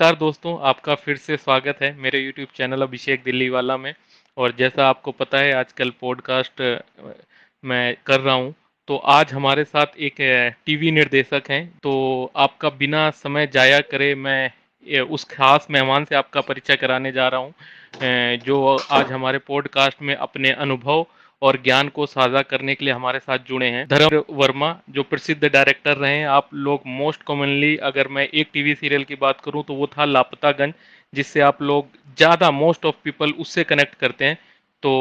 नमस्कार दोस्तों, आपका फिर से स्वागत है मेरे यूट्यूब चैनल अभिषेक दिल्लीवाला में। और जैसा आपको पता है आजकल पॉडकास्ट मैं कर रहा हूँ। तो आज हमारे साथ एक टीवी निर्देशक हैं। तो आपका बिना समय जाया करे मैं उस खास मेहमान से आपका परिचय कराने जा रहा हूँ, जो आज हमारे पॉडकास्ट में अपने अनुभव और ज्ञान को साझा करने के लिए हमारे साथ जुड़े हैं। धर्म वर्मा, जो प्रसिद्ध डायरेक्टर रहे हैं। आप लोग मोस्ट कॉमनली, अगर मैं एक टीवी सीरियल की बात करूं तो वो था लापतागंज, जिससे आप लोग ज़्यादा मोस्ट ऑफ पीपल उससे कनेक्ट करते हैं। तो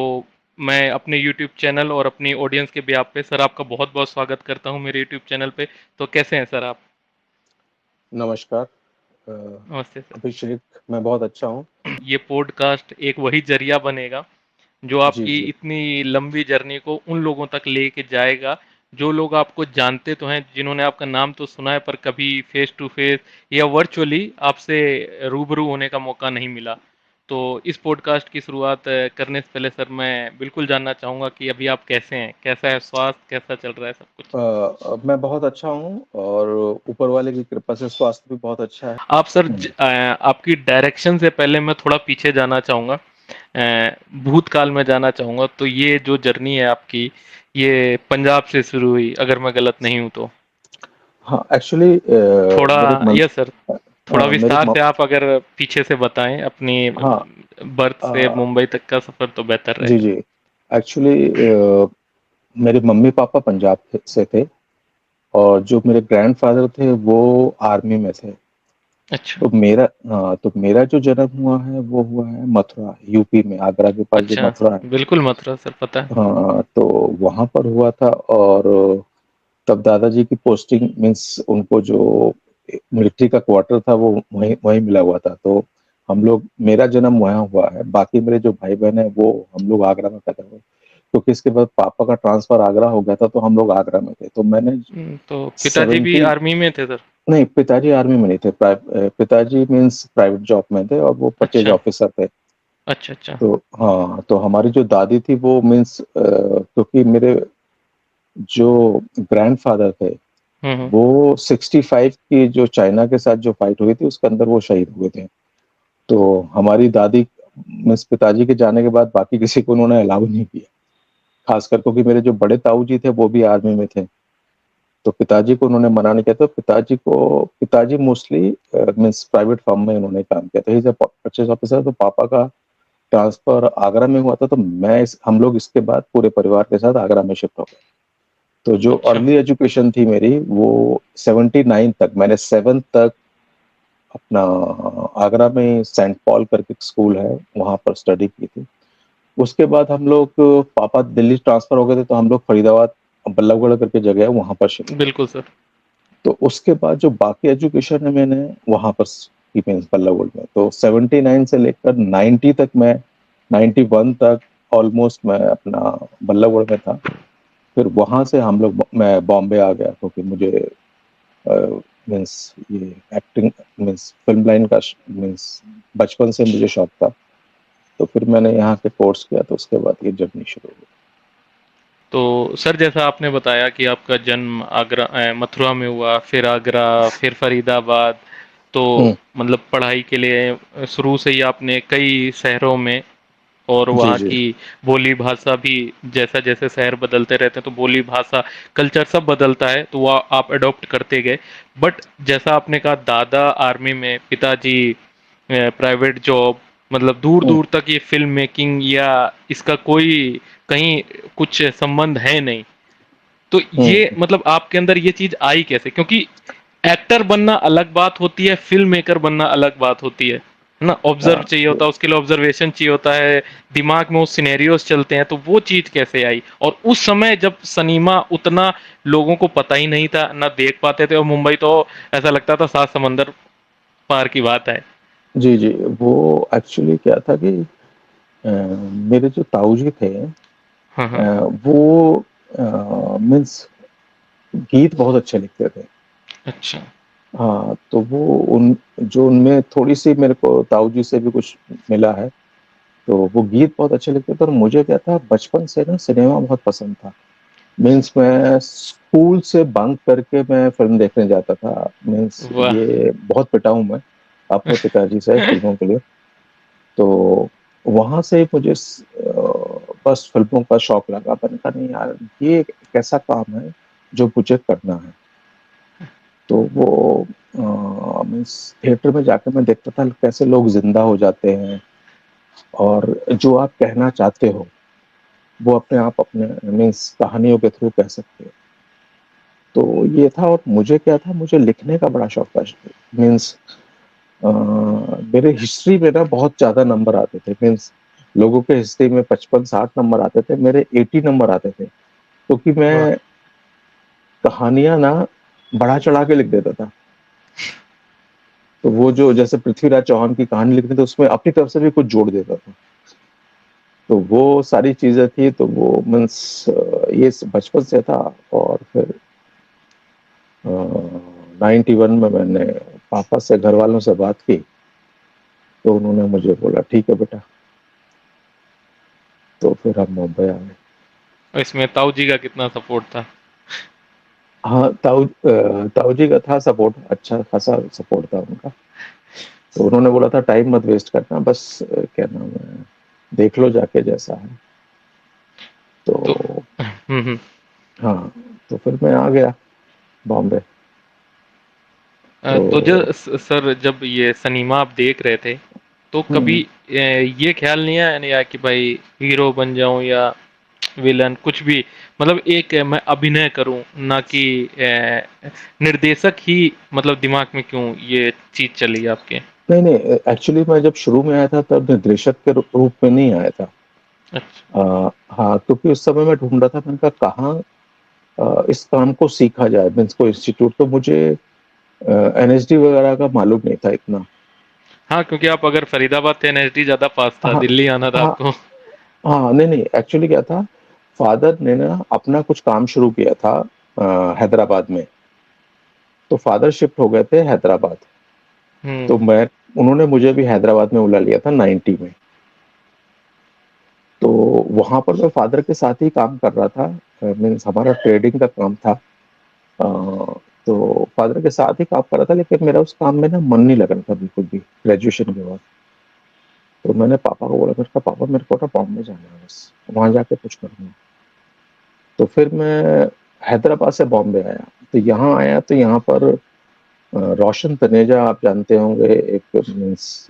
मैं अपने यूट्यूब चैनल और अपनी ऑडियंस के बिहाफ पे सर आपका बहुत बहुत स्वागत करता हूं मेरे यूट्यूब चैनल पे। तो कैसे हैं सर आप? नमस्कार। अ, नमस्ते सर। अभिषेक, मैं बहुत अच्छा हूँ। ये पॉडकास्ट एक वही जरिया बनेगा जो जी, आपकी जी। इतनी लंबी जर्नी को उन लोगों तक लेके जाएगा जो लोग आपको जानते तो हैं, जिन्होंने आपका नाम तो सुना है पर कभी फेस टू फेस या वर्चुअली आपसे रूबरू होने का मौका नहीं मिला। तो इस पॉडकास्ट की शुरुआत करने से पहले सर मैं बिल्कुल जानना चाहूँगा कि अभी आप कैसे हैं? कैसा है स्वास्थ्य? कैसा चल रहा है सब कुछ? मैं बहुत अच्छा हूँ और ऊपर वाले की कृपा से स्वास्थ्य भी बहुत अच्छा है। आप सर हुँ। आपकी डायरेक्शन से पहले मैं थोड़ा पीछे जाना चाहूँगा, भूतकाल में जाना चाहूँगा। तो ये जो जर्नी है आपकी, ये पंजाब से शुरू हुई अगर मैं गलत नहीं हूँ तो? हाँ, एक्चुअली थोड़ा मेरे मम यस सर, अ थोड़ा मेरे विस्तार म से आप अगर पीछे से बताएं अपनी हाँ, बर्थ से अ, मुंबई तक का सफर तो बेहतर जी, रहेगा। जी। एक्चुअली मेरे मम्मी-पापा पंजाब से थे और जो मेरे ग्रैंडफ़ादर थे वो आर्मी में थे। अच्छा। तो मेरा जो जन्म हुआ है वो हुआ है मथुरा, यूपी में, आगरा के पास जो अच्छा, मथुरा है। बिल्कुल मथुरा सर पता है। हाँ, तो वहाँ पर हुआ था और तब दादाजी की पोस्टिंग मीन्स उनको जो मिलिट्री का क्वार्टर था वो वहीं वहीं मिला हुआ था। तो हम लोग मेरा जन्म वहाँ हुआ है, बाकी मेरे जो भाई-बहन हैं वो हम लोग आगरा में पैदा हुए। क्योंकि इसके बाद पापा का ट्रांसफ़र आगरा हो गया था तो हम लोग आगरा में थे। तो मैंने तो पिताजी भी 70 आर्मी में थे सर? नहीं, पिताजी आर्मी में नहीं थे। पिताजी मीन्स प्राइवेट जॉब में थे और वो परचेज़ अच्छा, ऑफिसर थे। अच्छा, अच्छा। तो हाँ, तो हमारी जो दादी थी वो मीन्स क्योंकि मेरे जो ग्रैंडफ़ादर थे, हम्म। वो 65 की जो चाइना के साथ जो फाइट हुई थी उसके अंदर वो शहीद हुए थे। तो हमारी दादी मीन्स पिताजी के जाने के बाद बाकी किसी को उन्होंने अलाउ नहीं किया। ख़ासकर क्योंकि मेरे जो बड़े ताऊ जी थे वो भी आर्मी में थे। तो पिताजी को उन्होंने मना नहीं किया। तो पिताजी मोस्टली मीन्स प्राइवेट फ़र्म में उन्होंने काम किया था। He is a purchase officer. तो पापा का ट्रांसफ़र आगरा में हुआ था तो हम लोग इसके बाद पूरे परिवार के साथ आगरा में शिफ्ट हो गए। तो जो अच्छा, अर्ली एजुकेशन थी मेरी वो 79 तक मैंने 7th तक अपना आगरा में सेंट पॉल करके एक स्कूल है, वहाँ पर स्टडी की थी। उसके बाद हम लोग पापा दिल्ली ट्रांसफ़र हो गए थे तो हम लोग फरीदाबाद बल्लभगढ़ करके जगह है वहाँ पर शिफ्ट हो गए। बिल्कुल सर। तो उसके बाद जो बाकी एजुकेशन है मैंने वहाँ पर की मीन्स बल्लभगढ़ में। तो 79 से लेकर 90 तक मैं 91 तक ऑलमोस्ट मैं अपना बल्लभगढ़ में था। फिर वहाँ से मैं बॉम्बे आ गया क्योंकि मुझे मीन्स ये एक्टिंग मीन्स फ़िल्म लाइन का श मीन्स बचपन से मुझे शौक था। तो फिर मैंने यहाँ पे कोर्स किया तो उसके बाद ये जर्नी शुरू हुई। तो सर जैसा आपने बताया कि आपका जन्म आगरा मथुरा में हुआ, फिर आगरा, फिर फरीदाबाद। तो हुँ, मतलब पढ़ाई के लिए शुरू से ही आपने कई शहरों में, और जी, वहाँ जी। की बोली भाषा भी, जैसा जैसे शहर बदलते रहते हैं तो बोली भाषा कल्चर सब बदलता है, तो वो आप अडॉप्ट करते गए। बट जैसा आपने कहा दादा आर्मी में, पिताजी प्राइवेट जॉब, मतलब दूर हुँ, दूर तक ये फिल्म मेकिंग या इसका कोई कहीं कुछ संबंध है नहीं। तो ये हुँ, मतलब आपके अंदर ये चीज आई कैसे? क्योंकि एक्टर बनना अलग बात होती है, फिल्म मेकर बनना अलग बात होती है ना। ऑब्जर्व हाँ, चाहिए होता है, उसके लिए ऑब्जर्वेशन चाहिए होता है, दिमाग में वो सिनेरियोस चलते हैं। तो वो चीज कैसे आई? और उस समय जब सिनेमा उतना लोगों को पता ही नहीं था, ना देख पाते थे, और मुंबई तो ऐसा लगता था सात समंदर पार की बात है। जी, जी। वो एक्चुअली क्या था कि मेरे जो ताऊ जी थे हाँ, हाँ। वो मीन्स गीत बहुत अच्छे लिखते थे। अच्छा। हाँ, तो वो उन जो उनमें थोड़ी-सी मेरे को ताऊ जी से भी कुछ मिला है। तो वो गीत बहुत अच्छे लिखते थे और मुझे क्या था बचपन से ना सिनेमा बहुत पसंद था। मीन्स मैं स्कूल से बंक करके मैं फ़िल्म देखने जाता था। मीन्स वाह। ये बहुत पिटा हूँ मैं। अपने पिताजी से फ़िल्मों के लिए। तो वहाँ से मुझे बस फ़िल्मों का शौक लगा। मैंने कहा नहीं यार, ये एक ऐसा काम है जो मुझे करना है। तो वो मीन्स थिएटर में जाके मैं देखता था कैसे लोग ज़िंदा हो जाते हैं और जो आप कहना चाहते हो, वो अपने आप अपने मीन्स कहानियों के थ्रू कह सकते हो। तो ये था और मुझे क्या था, मुझे लिखने का बड़ा शौक था। मीन्स मेरे हिस्ट्री में ना बहुत ज़्यादा नंबर आते थे। मीन्स लोगों के हिस्ट्री में 55-60 नंबर आते थे, मेरे 80 नंबर आते थे। क्योंकि वाह! मैं कहानियाँ ना बढ़ा-चढ़ा के लिख देता था। तो वो जो जैसे पृथ्वीराज चौहान की कहानी लिखनी थी, उसमें अपनी तरफ से भी कुछ जोड़ देता था। तो वो सारी चीज़ें थी, तो वो मीन्स ये बचपन से था। और फिर 91 में मैंने पापा से, घर वालों से बात की, तो उन्होंने मुझे बोला ठीक है बेटा। तो फिर हम मुंबई आ गए। इसमें ताऊ जी का कितना सपोर्ट था? हाँ, ताऊ जी का था सपोर्ट, अच्छा खासा सपोर्ट था उनका। तो उन्होंने बोला था टाइम मत वेस्ट करना, बस क्या नाम है, देख लो जाके जैसा है। तो तो हुँ। हाँ, तो फिर मैं आ गया बॉम्बे। तो जो तो सर, जब ये सिनेमा आप देख रहे थे, तो कभी हम्म, ये ख्याल नहीं आया कि भाई हीरो बन जाऊं या विलन, कुछ भी, मतलब एक मैं अभिनय करूं, ना कि निर्देशक ही, मतलब दिमाग में क्यों ये चीज चली आपके? नहीं नहीं, एक्चुअली मैं जब शुरू में आया था तब निर्देशक के रूप में नहीं आया था। अच्छा। हाँ, क्योंकि उस समय मैं ढूंढ रहा था, मैंने कहा कहाँ इस काम को सीखा जाए, मीन्स को इंस्टीट्यूट। तो मुझे एनएसडी वगैरह का मालूम नहीं था इतना। हाँ, क्योंकि आप अगर फरीदाबाद थे, एनएसडी ज्यादा पास था, हाँ दिल्ली आना था हाँ आपको। हाँ, नहीं नहीं, एक्चुअली क्या था, फादर ने ना अपना कुछ काम शुरू किया था हैदराबाद में। तो फादर शिफ्ट हो गए थे हैदराबाद। तो हम्म। मैं उन्होंने मुझे भी हैदराबाद में बुला लिया था 90 में। तो वहां पर मैं फादर के साथ ही काम कर रहा था। मीन्स हमारा ट्रेडिंग का काम था। तो फादर के साथ ही काम कर रहा था, लेकिन मेरा उस काम में ना मन नहीं लग रहा था बिल्कुल भी, ग्रेजुएशन के बाद। तो मैंने पापा को बोला, मैंने कहा पापा मेरे को ना बॉम्बे जाना है, बस वहां जाके कुछ करना है। तो फिर मैं हैदराबाद से बॉम्बे आया। तो यहाँ आया तो यहाँ पर रोशन तनेजा आप जानते होंगे, एक मीन्स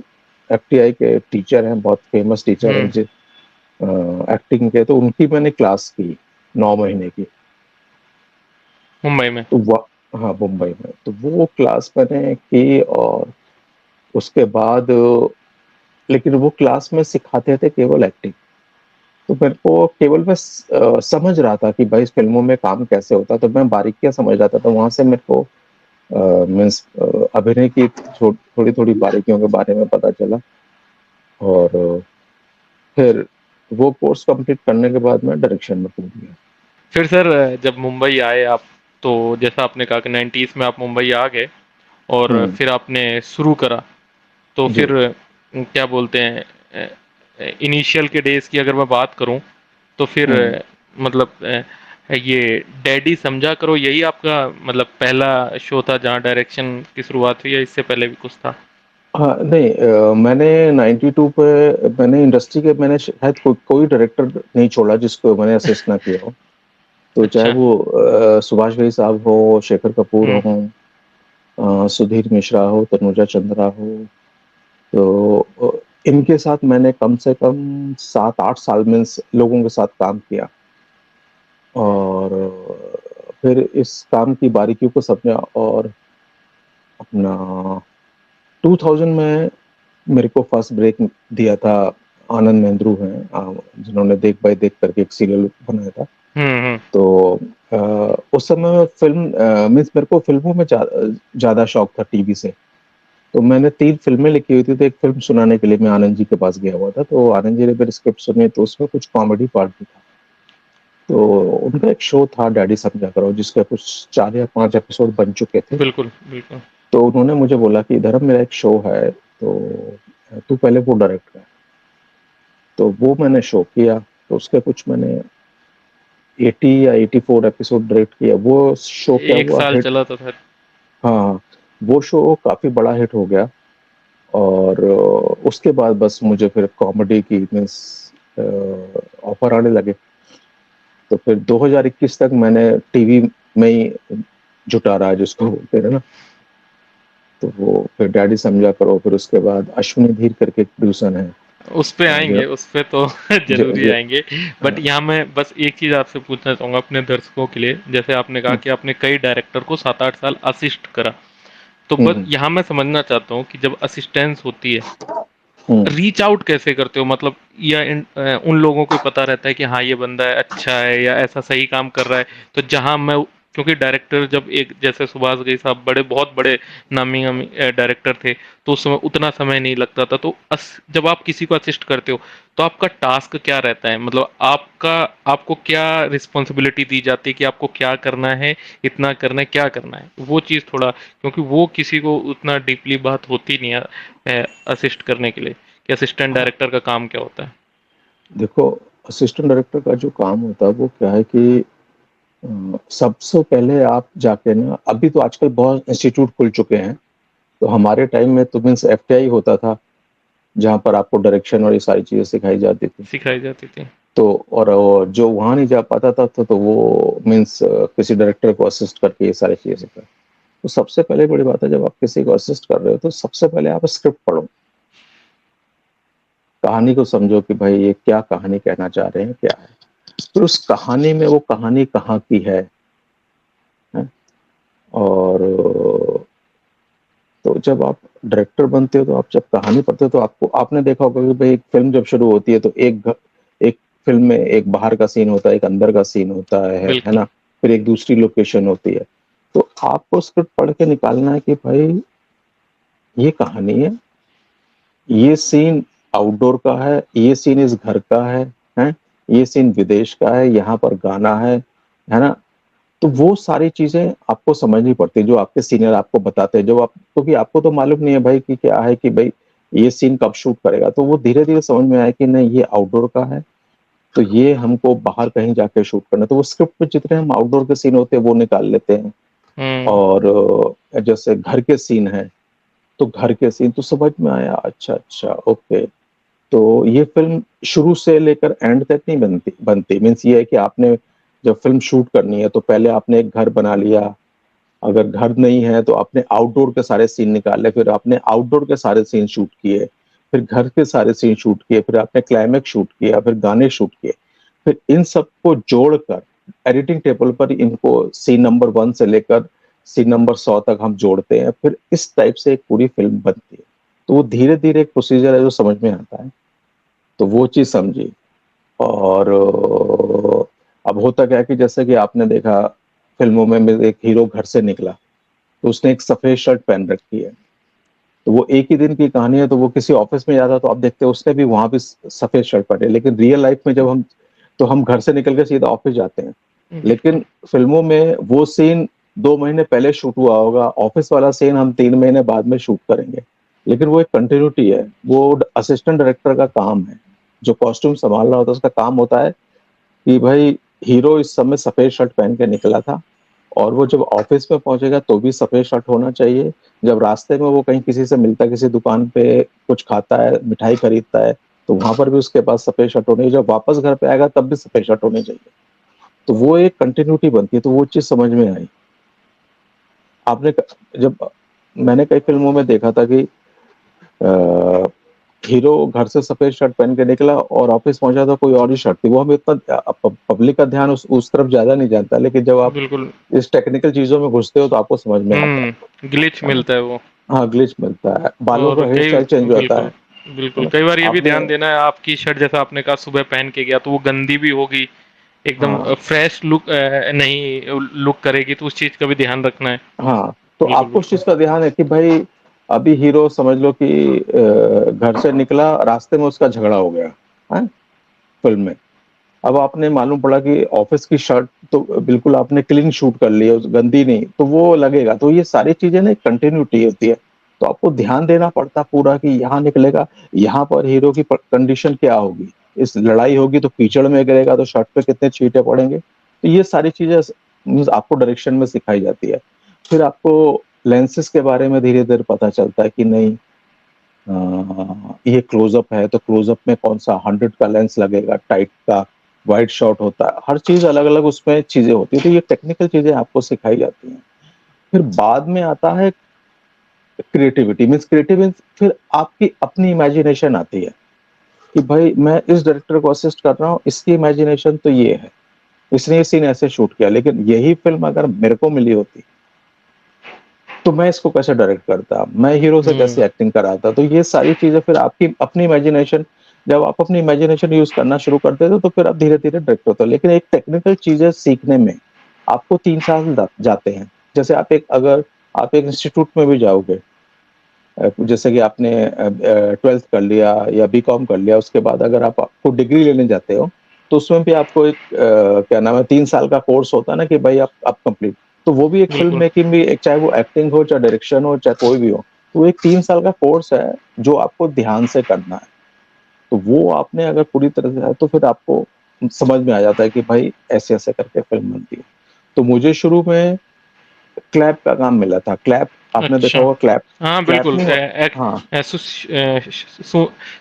एफटीआई के टीचर हैं, बहुत फेमस टीचर हैं हम्म। जी, एक्टिंग के। तो उनकी मैंने क्लास की 9 महीने की। मुंबई में। तो वह हाँ, मुंबई में। तो वो क्लास मैंने की और उसके बाद लेकिन वो क्लास में सिखाते थे केवल एक्टिंग। तो मेरे को केवल मैं समझ रहा था कि भाई इस फिल्मों में काम कैसे होता है, तो मैं बारीकियां समझ रहा था। तो वहां से मेरे को मीन्स अभिनय की थोड़ी थोड़ी बारीकियों के बारे में पता चला। और फिर वो कोर्स कंप्लीट करने के बाद मैं डायरेक्शन में कूद गया। फिर सर, जब मुंबई आए आप, तो जैसा आपने कहा कि 90s में आप मुंबई आ गए और हम्म, फिर आपने शुरू करा, तो जी फिर क्या बोलते हैं, इनिशियल के डेज की अगर मैं बात करूं, तो फिर हम्म। मतलब ये डैडी समझा करो, यही आपका मतलब पहला शो था जहां डायरेक्शन की शुरुआत हुई, या इससे पहले भी कुछ था? हाँ नहीं, मैंने 92 पे मैंने इंडस्ट्री के मैंने शायद कोई डायरेक्टर नहीं छोड़ा जिसको मैंने असिस्ट ना किया हो। तो चाहे अच्छा। वो सुभाष घई साहब हो, शेखर कपूर हम्म। हो, सुधीर मिश्रा हो, तनुजा चंद्रा हो। तो इनके साथ मैंने कम से कम 7-8 साल में लोगों के साथ काम किया। और फिर इस काम की बारीकियों को समझा। और अपना 2000 में मेरे को फर्स्ट ब्रेक दिया था। आनंद महेंद्रू हैं, जिन्होंने देख भाई देख करके एक सीरियल बनाया था। हम्म। तो उस समय मैं फिल्म मीन्स मेरे को फिल्मों में ज्यादा शौक था टीवी से। तो मैंने 3 फिल्में लिखी हुई थी, तो एक फिल्म सुनाने के लिए मैं आनंद जी के पास गया हुआ था। तो आनंद जी ने मेरी स्क्रिप्ट सुनी, तो उसमें कुछ कॉमेडी पार्ट भी था। तो उनका एक शो था डैडी समझा करो, जिसके कुछ 4 या 5 एपिसोड बन चुके थे। बिल्कुल बिल्कुल। तो उन्होंने मुझे बोला कि धर्म मेरा एक शो है, तो तू पहले वो डायरेक्ट कर। तो वो मैंने शो किया। तो उसके कुछ मैंने 80 या 84 एपिसोड डायरेक्ट किया। वो शो क्या एक हुआ साल हिट। चला था सर। हाँ, वो शो काफी बड़ा हिट हो गया। और उसके बाद बस मुझे फिर कॉमेडी की मीन्स ऑफर आने लगे। तो फिर 2021 तक मैंने टीवी में ही जुटा रहा, जिसको बोलते हैं ना। तो वो फिर डैडी समझा करो, फिर उसके बाद अश्विनी धीर करके एक प्रोड्यूसर है। उस पे आएंगे, जो उस पे तो जो जरूरी जो आएंगे। बट हाँ, यहाँ मैं बस एक चीज आपसे पूछना चाहूंगा अपने दर्शकों के लिए, जैसे आपने कहा कि आपने कई डायरेक्टर को 7-8 साल असिस्ट करा, तो बस हम्म यहाँ मैं समझना चाहता हूँ कि जब असिस्टेंस होती है, हम्म रीच आउट कैसे करते हो? मतलब या उन लोगों को पता रहता है कि हाँ ये बंदा है अच्छा है या ऐसा सही काम कर रहा है, तो जहां मैं, क्योंकि डायरेक्टर जब एक जैसे सुभाष घई साहब बड़े बहुत बड़े नामी गामी डायरेक्टर थे, तो उस समय उतना समय नहीं लगता था। तो जब आप किसी को असिस्ट करते हो तो आपका टास्क क्या रहता है? मतलब आपका, आपको क्या रिस्पॉन्सिबिलिटी दी जाती है कि आपको क्या करना है, इतना करना है, क्या करना है, वो चीज़ थोड़ा, क्योंकि वो किसी को उतना डीपली बात होती नहीं है असिस्ट करने के लिए कि असिस्टेंट हाँ, डायरेक्टर का काम क्या होता है। देखो, असिस्टेंट डायरेक्टर का जो काम होता है वो क्या है कि सबसे पहले आप जाके ना, अभी तो आजकल बहुत इंस्टीट्यूट खुल चुके हैं। तो हमारे टाइम में तो मीन्स एफटीआई होता था, जहाँ पर आपको डायरेक्शन और ये सारी चीजें सिखाई जाती थी। सिखाई जाती थी। तो और वो जो वहां नहीं जा पाता था तो वो मीन्स किसी डायरेक्टर को असिस्ट करके ये सारी चीजें सिखाए। तो सबसे पहले बड़ी बात है, जब आप किसी को असिस्ट कर रहे हो तो सबसे पहले आप स्क्रिप्ट पढ़ो, कहानी को समझो कि भाई ये क्या कहानी कहना चाह रहे हैं, क्या है। फिर उस कहानी में वो कहानी कहाँ की है? और तो जब आप डायरेक्टर बनते हो तो आप जब कहानी पढ़ते हो तो आपको, आपने देखा होगा कि भाई एक फिल्म जब शुरू होती है तो एक फिल्म में एक बाहर का सीन होता है, एक अंदर का सीन होता है बिल्कुल। ना। फिर एक दूसरी लोकेशन होती है। तो आपको स्क्रिप्ट पढ़ के निकालना है कि भाई ये कहानी है, ये सीन आउटडोर का है, ये सीन इस घर का है, ये सीन विदेश का है, यहाँ पर गाना है ना। तो वो सारी चीजें आपको समझनी पड़ती है, जो आपके सीनियर आपको बताते हैं, जब आप, क्योंकि आपको तो मालूम नहीं है भाई कि क्या है कि भाई ये सीन कब शूट करेगा। तो वो धीरे धीरे समझ में आया कि नहीं ये आउटडोर का है, तो ये हमको बाहर कहीं जाके शूट करना है। तो वो स्क्रिप्ट में जितने हम आउटडोर के सीन होते हैं वो निकाल लेते हैं। हम्म। और जैसे घर के सीन है, तो घर के सीन तो समझ में आया, अच्छा अच्छा ओके। तो ये फिल्म शुरू से लेकर एंड तक नहीं बनती बनती मीन्स ये है कि आपने जब फिल्म शूट करनी है तो पहले आपने एक घर बना लिया। अगर घर नहीं है तो आपने आउटडोर के सारे सीन निकाले, फिर आपने आउटडोर के सारे सीन शूट किए, फिर घर के सारे सीन शूट किए, फिर आपने क्लाइमेक्स शूट किया, फिर गाने शूट किए। फिर इन सबको जोड़कर एडिटिंग टेबल पर इनको सीन नंबर 1 से लेकर सीन नंबर 100 तक हम जोड़ते हैं, फिर इस टाइप से एक पूरी फिल्म बनती है। तो वो धीरे धीरे एक प्रोसीजर है जो समझ में आता है। तो वो चीज समझी। और अब होता क्या है कि जैसे कि आपने देखा फिल्मों में एक हीरो घर से निकला तो उसने एक सफेद शर्ट पहन रखी है। तो वो एक ही दिन की कहानी है, तो वो किसी ऑफिस में जाता तो आप देखते हैं उसने भी वहां भी सफेद शर्ट पहने। लेकिन रियल लाइफ में जब हम, तो हम घर से निकल के सीधा ऑफिस जाते हैं। बिल्कुल। लेकिन फिल्मों में वो सीन 2 महीने पहले शूट हुआ होगा, ऑफिस वाला सीन हम 3 महीने बाद में शूट करेंगे। लेकिन वो एक कंटिन्यूटी है, वो असिस्टेंट डायरेक्टर का काम है। जो कॉस्ट्यूम संभाल रहा होता है उसका काम होता है कि भाई हीरो इस समय सफेद शर्ट पहन के निकला था, और वो जब ऑफिस में पहुंचेगा तो भी सफेद शर्ट होना चाहिए। जब रास्ते में वो कहीं किसी से मिलता है, किसी दुकान पे कुछ खाता है, मिठाई खरीदता है, तो वहां पर भी उसके पास सफेद शर्ट होनी चाहिए। जब वापस घर पे आएगा तब भी सफेद शर्ट होनी चाहिए। तो वो एक कंटिन्यूटी बनती है, तो वो चीज समझ में आई। आपने जब मैंने कई फिल्मों में देखा था कि हीरो घर से सफेद शर्ट पहन के निकला और ऑफिस पहुंचा तो कोई और ही शर्ट थी। वो हमें इतना पब्लिक का ध्यान उस तरफ ज्यादा नहीं जाता, लेकिन जब आप बिल्कुल। इस टेक्निकल चीजों में घुसते हो तो आपको समझ में आता ग्लिच है ना। मिलता है वो। हाँ, ग्लिच मिलता है, बालों और का हेयर कई, स्टाइल चेंज हो जाता बिल्कुल है बिल्कुल, ना। कई बार ये भी आपने ध्यान देना है, आपकी शर्ट जैसा आपने कहा सुबह पहन के गया तो वो गंदी भी होगी, एकदम हाँ फ्रेश लुक नहीं लुक करेगी, तो उस चीज का भी ध्यान रखना है। हाँ, तो बिल्कुल आपको उस बिल्कुल। चीज का ध्यान है कि भाई अभी हीरो समझ लो कि घर से निकला, रास्ते में उसका झगड़ा हो गया है फिल्म में। अब आपने मालूम पड़ा कि ऑफिस की शर्ट तो बिल्कुल आपने क्लीन शूट कर ली है, गंदी नहीं, तो वो लगेगा। तो ये सारी चीजें ना कंटिन्यूटी होती है। तो आपको ध्यान देना पड़ता पूरा कि यहाँ निकलेगा, यहाँ पर हीरो की कंडीशन क्या होगी, इस लड़ाई होगी तो कीचड़ में गिरेगा तो शर्ट पे कितने छींटे पड़ेंगे। तो ये सारी चीजें आपको डायरेक्शन में सिखाई जाती है। फिर आपको लेंसेज के बारे में धीरे धीरे पता चलता है कि नहीं, ये क्लोजअप है तो क्लोजअप में कौन सा 100 का लेंस लगेगा, टाइट का, वाइड शॉट होता है, हर चीज अलग अलग उसमें चीजें होती है, तो ये टेक्निकल चीजें आपको सिखाई जाती हैं। फिर बाद में आता है क्रिएटिविटी, मीन्स क्रिएटिविटी फिर आपकी अपनी इमेजिनेशन आती है कि भाई मैं इस डायरेक्टर को असिस्ट कर रहा हूँ, इसकी इमेजिनेशन तो ये है, इसने ये सीन ऐसे शूट किया, लेकिन यही फिल्म अगर मेरे को मिली होती तो मैं इसको कैसे डायरेक्ट करता, मैं हीरो से हम्म। कैसे एक्टिंग कराता। तो ये सारी चीजें फिर आपकी अपनी इमेजिनेशन, जब आप अपनी इमेजिनेशन यूज करना शुरू करते थे तो फिर आप धीरे धीरे डायरेक्ट होते हो। लेकिन एक टेक्निकल चीजें सीखने में आपको 3 साल जाते हैं। जैसे आप एक अगर आप एक इंस्टीट्यूट में भी जाओगे, जैसे कि आपने 12th कर लिया या बीकॉम कर लिया, उसके बाद अगर आपको डिग्री लेने जाते हो तो उसमें भी आपको एक क्या नाम है 3 साल का कोर्स होता है ना कि भाई आप कंप्लीट। तो वो भी एक फिल्म बिल्कुल। मेकिंग भी एक, चाहे वो एक्टिंग हो चाहे डायरेक्शन हो चाहे कोई भी हो, तो वो एक 3 साल का कोर्स है जो आपको ध्यान से करना है। तो वो आपने अगर पूरी तरह से तो फिर आपको समझ में आ जाता है कि भाई ऐसे ऐसे करके फिल्म बनती है। तो मुझे शुरू में क्लैप का काम मिला था। क्लैप आपने देखा अच्छा। होगा, क्लैप हाँ क्लैप बिल्कुल। नहीं हाँ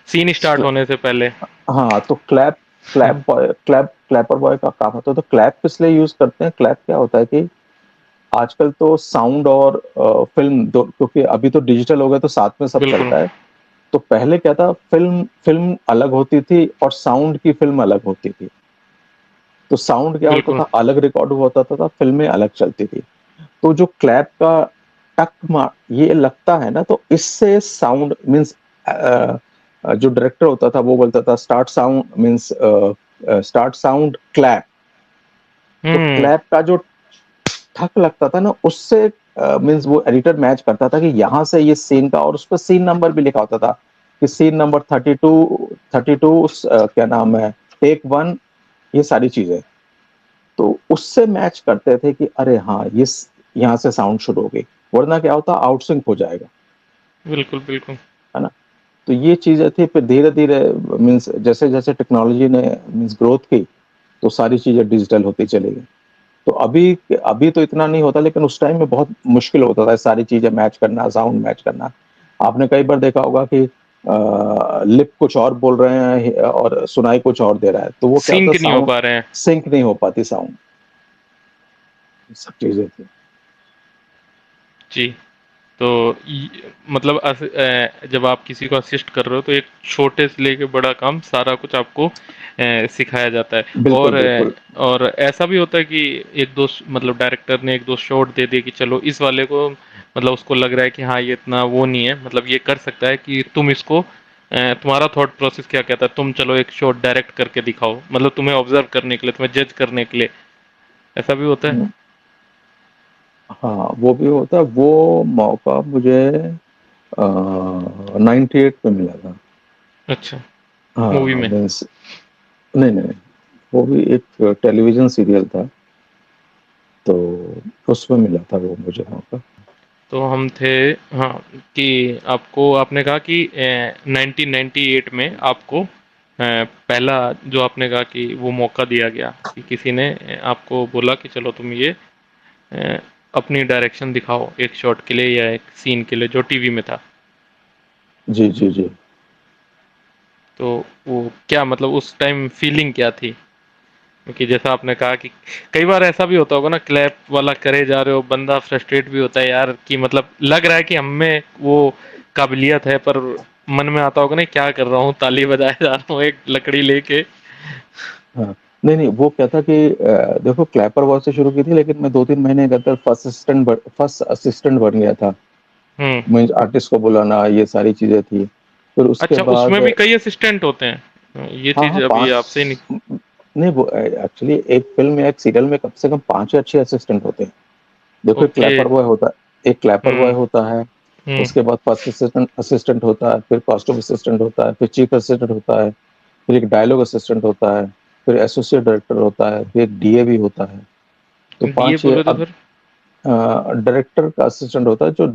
सीन स्टार्ट होने से पहले। हाँ, तो clap clap boy Clapper boy का काम होता है। तो क्लैप किस लिए यूज करते हैं, क्लैप क्या होता है कि आजकल तो साउंड और फिल्म दो, क्योंकि अभी तो डिजिटल हो गया तो साथ में सब बिल्कुल। चलता है। तो पहले क्या था, फिल्म फिल्म अलग होती थी और साउंड की फिल्म अलग होती थी। तो साउंड क्या होता बिल्कुल। था, अलग रिकॉर्ड हुआ होता था, फिल्में अलग चलती थी। तो जो क्लैप का टक मार ये लगता है ना, तो इससे साउंड मीन्स जो डायरेक्टर होता था वो बोलता था start sound means start sound clap. तो हम्म। क्लैप का जो ठक लगता था ना, उससे मीन्स वो एडिटर मैच करता था कि यहाँ से ये सीन का, और उस पर सीन नंबर भी लिखा होता था कि सीन नंबर 32 क्या नाम है, टेक 1, ये सारी चीजें। तो उससे मैच करते थे कि अरे हाँ ये यहाँ से साउंड शुरू हो गई, वरना क्या होता आउटसिंक हो जाएगा, बिल्कुल। बिल्कुल। है ना। तो ये चीजें थी। फिर धीरे धीरे मीन्स जैसे जैसे टेक्नोलॉजी ने मीन्स ग्रोथ की तो सारी चीजें डिजिटल होती चली गई। तो अभी अभी तो इतना नहीं होता, लेकिन उस टाइम में बहुत मुश्किल होता था सारी चीजें मैच करना, साउंड मैच करना। आपने कई बार देखा होगा कि लिप कुछ और बोल रहे हैं और सुनाई कुछ और दे रहा है, तो वो क्या होता है सिंक नहीं हो साउंड पा रहे हैं। सिंक नहीं हो पाती, साउंड, सब चीजें थी। जी। तो मतलब जब आप किसी को असिस्ट कर रहे हो तो एक छोटे से लेके बड़ा काम सारा कुछ आपको सिखाया जाता है। बिल्कुल और बिल्कुल। और ऐसा भी होता है कि एक दो मतलब डायरेक्टर ने एक दो शॉट दे दिए कि चलो इस वाले को मतलब उसको लग रहा है कि हाँ ये इतना वो नहीं है, मतलब ये कर सकता है कि तुम इसको तुम्हारा थॉट प्रोसेस क्या कहता है, तुम चलो एक शॉट डायरेक्ट करके दिखाओ, मतलब तुम्हें ऑब्जर्व करने के लिए, तुम्हें जज करने के लिए। ऐसा भी होता है। हाँ वो भी होता है। वो मौका मुझे 98 में मिला था। अच्छा। मूवी हाँ में। मीन्स नहीं नहीं नहीं, वो भी एक टेलीविजन सीरियल था, तो उसमें मिला था वो मुझे मौका। तो हम थे। हाँ। कि आपको आपने कहा कि 1998 में आपको पहला जो आपने कहा कि वो मौका दिया गया कि किसी ने आपको बोला कि चलो तुम ये अ, अपनी डायरेक्शन दिखाओ एक शॉट के लिए या एक सीन के लिए जो टीवी में था। जी जी जी। तो वो क्या मतलब उस टाइम फीलिंग क्या थी? क्योंकि जैसा आपने कहा कि कई बार ऐसा भी होता होगा ना, क्लैप वाला करे जा रहे हो, बंदा फ्रस्ट्रेट भी होता है यार कि मतलब लग रहा है कि हम में वो काबिलियत है, पर मन में आता होगा ना क्या कर रहा हूँ, ताली बजाए जा रहा हूँ एक लकड़ी लेके। हाँ नहीं नहीं, वो क्या था कि देखो क्लैपर वॉच से शुरू की थी, लेकिन मैं 2-3 महीने के अंदर फर्स्ट असिस्टेंट बन गया था। हम्म। मैं आर्टिस्ट को बुलाना, ये सारी चीजें थी। फिर उसके अच्छा, उसमें बाद भी कई असिस्टेंट होते हैं, ये हाँ चीज हाँ अभी पांच, आपसे नहीं। नहीं वो एक्चुअली एक फिल्म या एक सीरियल में कम से कम 5 या 6 असिस्टेंट होते हैं। देखो एक ओके। क्लैपर बॉय होता है, एक क्लैपर बॉय हम्म। होता है, हम्म। उसके बाद फर्स्ट असिस्टेंट असिस्टेंट होता है, फिर कॉस्ट्यूम असिस्टेंट होता है, फिर चीफ असिस्टेंट होता है, फिर एक डायलॉग असिस्टेंट होता है, फिर एसोसिएट डायरेक्टर होता है, फिर एक डीए भी होता है। तो डीए 5 बोले तो अब फिर? डायरेक्टर का असिस्टेंट होता है, जो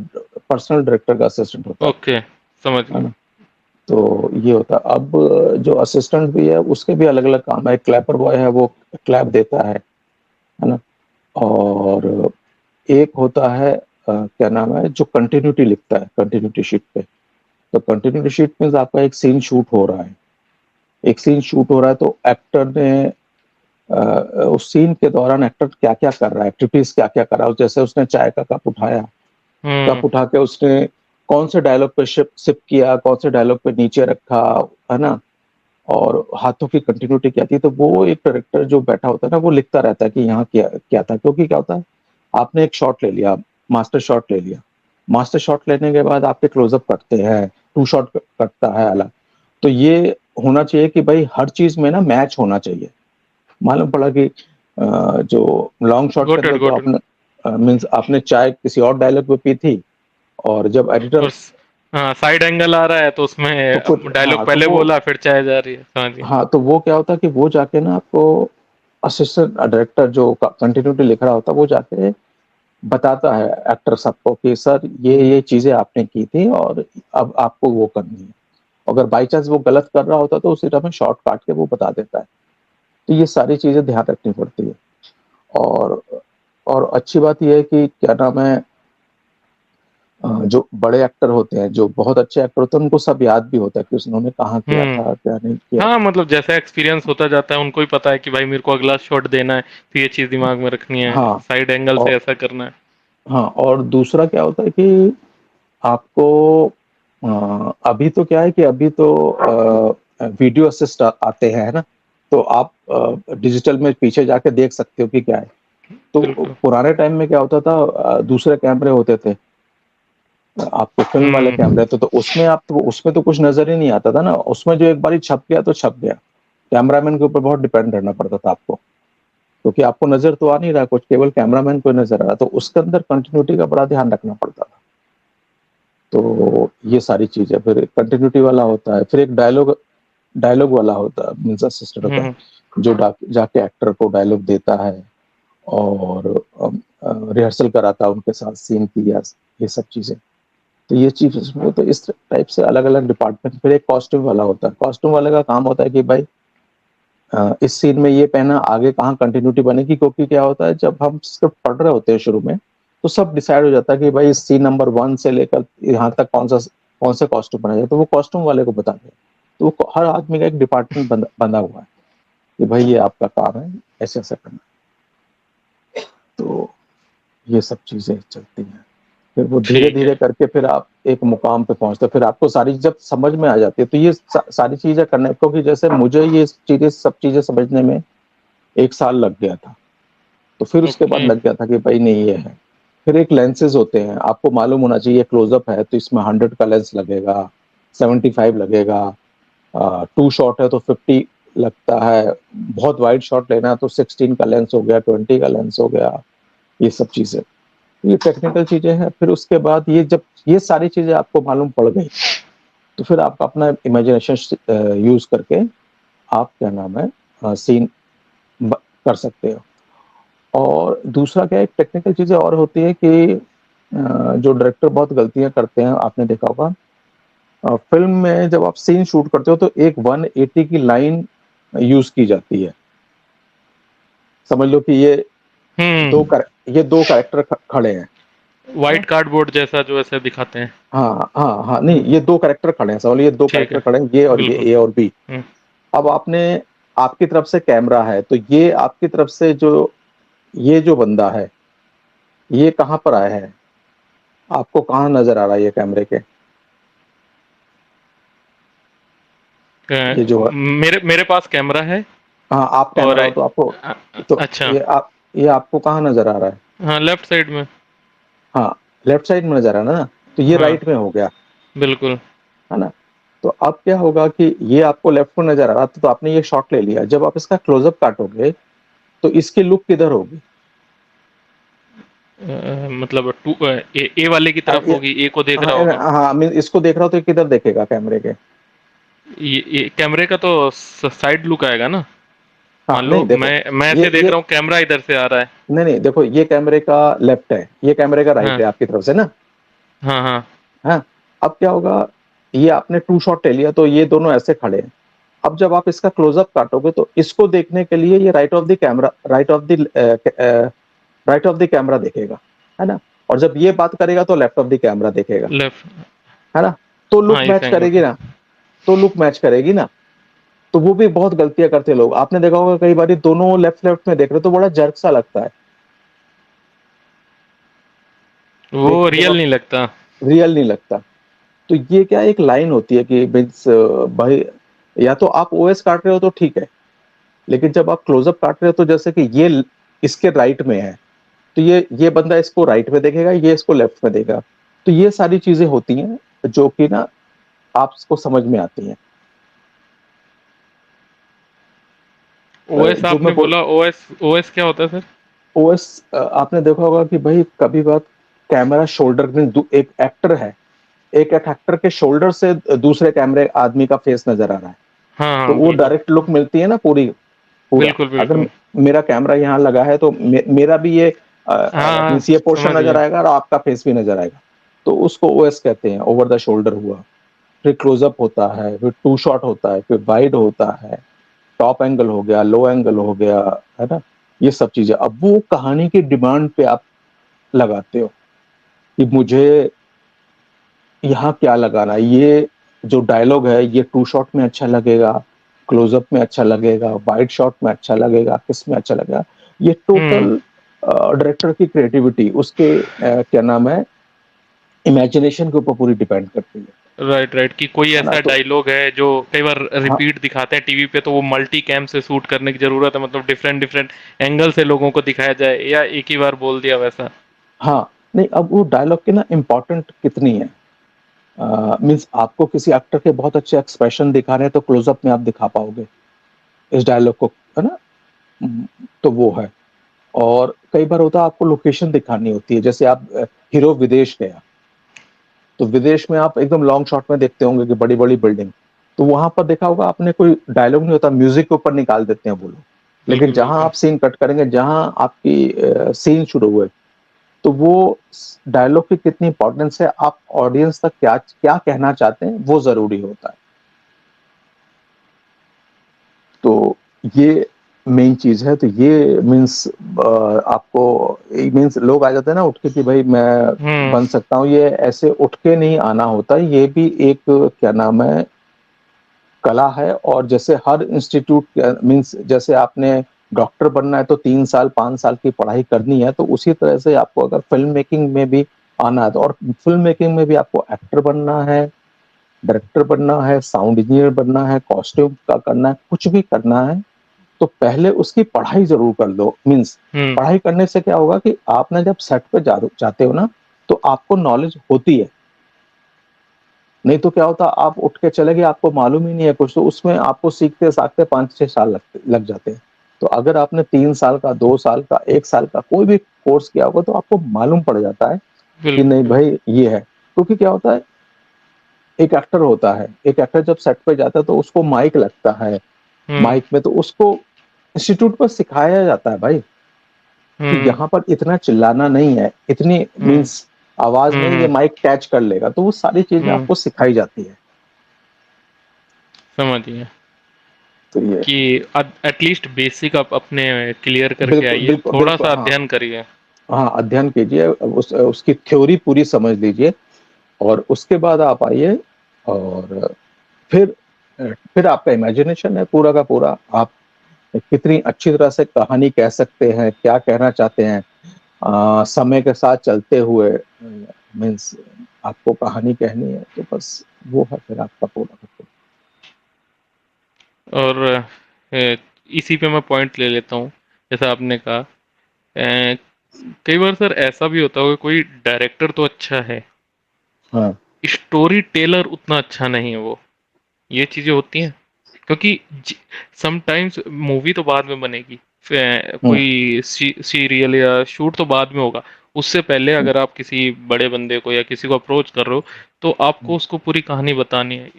पर्सनल डायरेक्टर का असिस्टेंट होता ओके, समझ है गया। ना। तो ये होता है। अब जो असिस्टेंट भी है उसके भी अलग अलग काम है। क्लैपर बॉय है, वो क्लैप देता है ना। और एक होता है क्या नाम है, जो कंटिन्यूटी लिखता है कंटिन्यूटी शीट पे। तो कंटिन्यूटी शीट मीन्स आपका एक सीन शूट हो रहा है, एक सीन शूट हो रहा है, तो एक्टर ने उस सीन के दौरान एक्टर क्या क्या कर रहा है, एक्टिविटीज क्या क्या कर रहा है, जैसे उसने चाय का कप उठाया, हम्म। कप उठा के उसने कौन से डायलॉग पे सिप किया, कौन से डायलॉग पे नीचे रखा, है ना, और हाथों की कंटिन्यूटी क्या थी। तो वो एक डायरेक्टर जो बैठा होता है ना, वो लिखता रहता है कि यहाँ क्या क्या था, क्योंकि क्या होता है, आपने एक शॉट ले लिया, मास्टर शॉट ले लिया, मास्टर शॉट लेने के बाद आपके क्लोजअप कटते हैं, टू शॉट कटता है अलग, तो ये होना चाहिए कि भाई हर चीज में ना मैच होना चाहिए। मालूम पड़ा कि जो लॉन्ग शॉट के गॉट इट, अंदर तो गॉट इट। आपने मीन्स आपने चाय किसी और डायलॉग पे पी थी, और जब एडिटर, और हाँ, साइड एंगल आ रहा है तो तो उसमें कुछ, डायलॉग हाँ तो पहले वो, बोला फिर चाहे जा रही है, समझ गया। हाँ तो वो क्या होता है कि वो जाके ना आपको असिस्टेंट डायरेक्टर जो कंटिन्यूटी लिख रहा होता है, वो जाके बताता है एक्टर सबको कि सर ये चीजें आपने की थी और अब आपको वो करनी है। अगर बाई चांस वो गलत कर रहा होता तो उसी टाइम शॉर्ट काट के वो बता देता है। तो ये सारी चीजें ध्यान रखनी पड़ती है। और और अच्छी बात यह है कि क्या नाम है, जो बड़े एक्टर होते हैं, जो बहुत अच्छे एक्टर होते हैं, उनको सब याद भी होता है कि उन्होंने कहाँ किया हम्म। था, क्या नहीं किया हाँ, था। मतलब जैसा एक्सपीरियंस होता जाता है उनको ही पता है कि भाई मेरे को अगला शॉट देना है तो ये चीज दिमाग में रखनी है, हाँ साइड एंगल से और ऐसा करना है। हाँ, और दूसरा क्या होता है कि आपको अभी तो क्या है कि अभी तो वीडियो असिस्ट आते हैं, है ना, तो आप डिजिटल में पीछे जाके देख सकते हो कि क्या है। तो बिल्कुल। पुराने टाइम में क्या होता था, दूसरे कैमरे होते थे, आपके फिल्म वाले हम्म। कैमरे, तो उसमें आप तो उसमें तो कुछ नजर ही नहीं आता था ना, उसमें जो एक बार छप गया तो छप गया। कैमरामैन के ऊपर बहुत डिपेंड रहना पड़ता था आपको, क्योंकि आपको नजर तो आ नहीं रहा कुछ, केवल कैमरामैन को नजर आ रहा, तो उसके अंदर कंटिन्यूटी का बड़ा ध्यान रखना पड़ता था। तो ये सारी चीजें, फिर कंटिन्यूटी वाला होता है, फिर एक डायलॉग डायलॉग वाला होता है, मीन्स असिस्टेंट होता हम्म। है जो जाके एक्टर को डायलॉग देता है और रिहर्सल कराता है उनके साथ सीन की, या ये सब चीजें। तो ये चीज इसमें, तो इस टाइप से अलग अलग डिपार्टमेंट। फिर एक कॉस्ट्यूम वाला होता है, कॉस्ट्यूम वाले का काम होता है कि भाई इस सीन में ये पहना, आगे कहाँ कंटिन्यूटी बनेगी, क्योंकि क्या होता है जब हम स्क्रिप्ट पढ़ रहे होते हैं शुरू में, तो सब डिसाइड हो जाता है कि भाई सीन नंबर 1 से लेकर यहाँ तक कौन सा कॉस्ट्यूम बना जाए, तो वो कॉस्ट्यूम वाले को बताते हैं। तो हर आदमी का एक डिपार्टमेंट बंधा हुआ है कि भाई ये आपका काम है, ऐसे ऐसा करना। तो ये सब चीजें चलती हैं, फिर वो धीरे ठीक है। धीरे करके फिर आप एक मुकाम पे पहुंचते, फिर आपको सारी जब समझ में आ जाती है, तो ये सारी चीजें करने, क्योंकि जैसे मुझे ये चीजें सब चीजें समझने में 1 साल लग गया था, तो फिर उसके बाद ओके। लग गया था कि भाई नहीं ये है। फिर एक लेंसेज होते हैं, आपको मालूम होना चाहिए, क्लोजअप है तो इसमें 100 का लेंस लगेगा, 75 लगेगा, टू शॉट है तो 50 लगता है, बहुत वाइड शॉट लेना है तो 16 का लेंस हो गया, 20 का लेंस हो गया, ये सब चीजें, ये टेक्निकल चीजें हैं। फिर उसके बाद ये जब ये सारी चीजें आपको मालूम पड़ गई, तो फिर आप अपना इमेजिनेशन यूज करके आप क्या नाम है सीन कर सकते हो। और दूसरा क्या है, टेक्निकल चीजें और होती है कि जो डायरेक्टर बहुत गलतियां करते हैं, आपने देखा होगा, फिल्म में जब आप सीन शूट करते हो तो एक 180 की लाइन यूज की जाती है। समझ लो कि हम्म। ये दो कैरेक्टर खड़े हैं, है ना? व्हाइट कार्डबोर्ड जैसा जो ऐसे दिखाते हैं। हाँ हाँ हाँ, नहीं ये दो कैरेक्टर खड़े हैं, समझ लो ये दो ठीक कैरेक्टर है। खड़े हैं, ये और ये, बिल्कुल। ए और बी। हम्म। अब आपने, आपकी तरफ से कैमरा है, तो ये आपकी तरफ से जो ये जो बंदा है, ये कहाँ पर आया है, आपको कहाँ नजर आ रहा है ये कैमरे के, ये जो, मेरे मेरे पास कैमरा है। हाँ आप और कैमरा हो तो आपको, तो अच्छा। ये आपको कहाँ नजर आ रहा है, हाँ, लेफ्ट साइड में। हाँ लेफ्ट साइड में नजर आ रहा है ना, तो ये हाँ। राइट में हो गया, बिल्कुल। है ना। तो अब क्या होगा कि ये आपको लेफ्ट में नजर आ रहा था, तो आपने ये शॉट ले लिया, जब आप इसका क्लोजअप काटोगे तो इसकी लुक किधर होगी, मतलब ए वाले की तरफ होगी, ए को देख हाँ रहा होगा। हाँ, मैं इसको देख रहा हूँ तो ये किधर देखेगा कैमरे के, ये कैमरे का तो साइड लुक आएगा ना। हाँ मान लो नहीं देखो, मैं ऐसे देख ये रहा हूँ, कैमरा इधर से आ रहा है। नहीं नहीं देखो, ये कैमरे का लेफ्ट है, ये कैमरे का राइट हाँ है आपकी तरफ से ना, हाँ हाँ। हाँ। अब क्या होगा, ये आपने टू शॉट ले लिया तो ये दोनों ऐसे खड़े हैं। अब जब आप इसका क्लोजअप काटोगे तो इसको देखने के लिए ये right of the camera, right of the camera देखेगा, है ना, और जब ये बात करेगा तो लेफ्ट ऑफ द कैमरा देखेगा, लेफ्ट। है ना। तो लुक हाँ, इस मैच एंगल करेगी से। ना, तो लुक मैच करेगी ना। तो वो भी बहुत गलतियां करते हैं लोग, आपने देखा होगा कई बार दोनों लेफ्ट लेफ्ट में देख रहे हो तो बड़ा जर्क सा लगता है, वो लेकिन जब रियल आप नहीं लगता। रियल नहीं लगता। तो ये क्या एक लाइन होती है कि मीन्स भाई, या तो आप ओएस काट रहे हो तो ठीक है, लेकिन जब आप क्लोजअप काट रहे हो तो जैसे कि ये इसके राइट में है, तो ये बंदा इसको राइट में देखेगा, ये इसको लेफ्ट में देखेगा। तो ये सारी चीजें होती हैं जो कि ना आपको समझ में आती हैं। ओएस जो आपने मैं बोल बोला, ओएस ओएस क्या होता है सर? ओएस, आपने देखा होगा कि भाई कभी बात कैमरा शोल्डर में एक एक्टर है, एक एक्टर के शोल्डर से दूसरे कैमरे आदमी का फेस नजर आ रहा है, हाँ तो हाँ, वो बिल्कुल डायरेक्ट लुक मिलती है ना पूरी, पूरा। बिल्कुल अगर बिल्कुल। मेरा कैमरा यहाँ लगा है तो मेरा भी ये हाँ हाँ, मीन्स ये पोर्शन समझ नजर गया। आएगा और आपका फेस भी नजर आएगा। तो उसको ओएस कहते हैं, ओवर द शोल्डर हुआ। फिर क्लोजअप होता है, फिर टू शॉट होता है, फिर वाइड होता है, टॉप एंगल हो गया, लो एंगल हो गया, है ना। ये सब चीजें अब वो कहानी की डिमांड पे आप लगाते हो कि मुझे यहाँ क्या लगाना है। ये जो डायलॉग है ये टू शॉट में अच्छा लगेगा, क्लोजअप में अच्छा लगेगा, वाइड शॉट में अच्छा लगेगा, किस में अच्छा लगेगा। ये हम्म। टोटल डायरेक्टर की क्रिएटिविटी, उसके क्या नाम है, इमेजिनेशन के ऊपर पूरी डिपेंड करती राइट राइट, कि कोई है ना। ऐसा तो डायलॉग है जो कई बार हाँ, रिपीट दिखाते हैं टीवी पे, तो वो मल्टी कैम से शूट करने की जरूरत है, मतलब डिफरेंट डिफरेंट एंगल से लोगों को दिखाया जाए, या एक ही बार बोल दिया वैसा। हाँ, नहीं अब वो डायलॉग की ना इम्पोर्टेंट कितनी है, मीन्स आपको किसी एक्टर के बहुत अच्छे एक्सप्रेशन दिखा रहे हैं तो क्लोजअप में आप दिखा पाओगे इस डायलॉग को, है ना। तो वो है। और कई बार होता है आपको लोकेशन दिखानी होती है, जैसे आप हीरो विदेश गया, तो विदेश में आप एकदम लॉन्ग शॉट में देखते होंगे कि बड़ी बड़ी बिल्डिंग, तो वहां पर देखा होगा आपने कोई डायलॉग नहीं होता, म्यूजिक के ऊपर निकाल देते हैं वो लोग। लेकिन बिल्कुल जहां बिल्कुल। आप सीन कट करेंगे, जहां आपकी सीन शुरू हुए, तो वो डायलॉग की कितनी इंपॉर्टेंस है, आप ऑडियंस तक क्या क्या कहना चाहते हैं वो जरूरी होता है। तो ये मेन चीज है। तो ये मीन्स आपको मीन्स लोग आ जाते हैं ना उठ के कि भाई मैं हम्म बन सकता हूँ, ये ऐसे उठ के नहीं आना होता, ये भी एक क्या नाम है, कला है। और जैसे हर इंस्टीट्यूट मीन्स जैसे आपने डॉक्टर बनना है तो 3 साल 5 साल की पढ़ाई करनी है, तो उसी तरह से आपको अगर फिल्म मेकिंग में भी आना है तो, और फिल्म मेकिंग में भी आपको एक्टर बनना है, डायरेक्टर बनना है, साउंड इंजीनियर बनना है, कॉस्ट्यूम का करना है, कुछ भी करना है, तो पहले उसकी पढ़ाई जरूर कर लो। मीन्स हम्म पढ़ाई करने से क्या होगा कि आप ना जब सेट पे जाते हो ना, तो आपको नॉलेज होती है। नहीं तो क्या होता, आप उठ के चले गए, आपको मालूम ही नहीं है कुछ, तो उसमें आपको सीखते साखते 5 6 साल लग जाते हैं। तो अगर आपने 3 साल का, 2 साल का, 1 साल का कोई भी कोर्स किया होगा, तो आपको मालूम पड़ जाता है कि बिल्कुल नहीं बिल्कुल। भाई ये है। क्योंकि क्या होता है, एक एक्टर होता है, एक एक्टर जब सेट पे जाता है तो उसको माइक लगता है, हम्म माइक में तो उसको इंस्टीट्यूट पर सिखाया जाता है भाई कि हम्म यहाँ पर इतना चिल्लाना नहीं है, इतनी हम्म मीन्स आवाज नहीं, ये हम्म माइक कैच कर लेगा, तो वो सारी चीजें हम्म। आपको सिखाई जाती है। समझिए तो ये कि एटलीस्ट बेसिक आप अपने क्लियर करके बिल्कुल आइए, बिल्कुल थोड़ा बिल्कुल, सा हाँ अध्ययन करिए। हाँ, अध्ययन कीजिए, उसकी थ्योरी पूरी समझ लीजिए, और उसके बाद आप आइए। और फिर फिर आपका इमेजिनेशन है पूरा का पूरा, आप कितनी अच्छी तरह से कहानी कह सकते हैं, क्या कहना चाहते हैं, समय के साथ चलते हुए, मीन्स आपको कहानी कहनी है, तो बस वो है फिर आपका पूरा का पूरा। और इसी पे मैं पॉइंट ले लेता हूँ, जैसा आपने कहा, कई बार सर ऐसा भी होता होगा, कोई डायरेक्टर तो अच्छा है, हाँ। स्टोरी टेलर उतना अच्छा नहीं है वो, ये चीजें होती हैं। क्योंकि समटाइम्स मूवी तो बाद में बनेगी, हम्म कोई सीरियल या शूट तो बाद में होगा, उससे पहले अगर आप किसी बड़े बंदे को या किसी को अप्रोच कर रहे हो, तो आपको उसको पूरी कहानी बतानी है।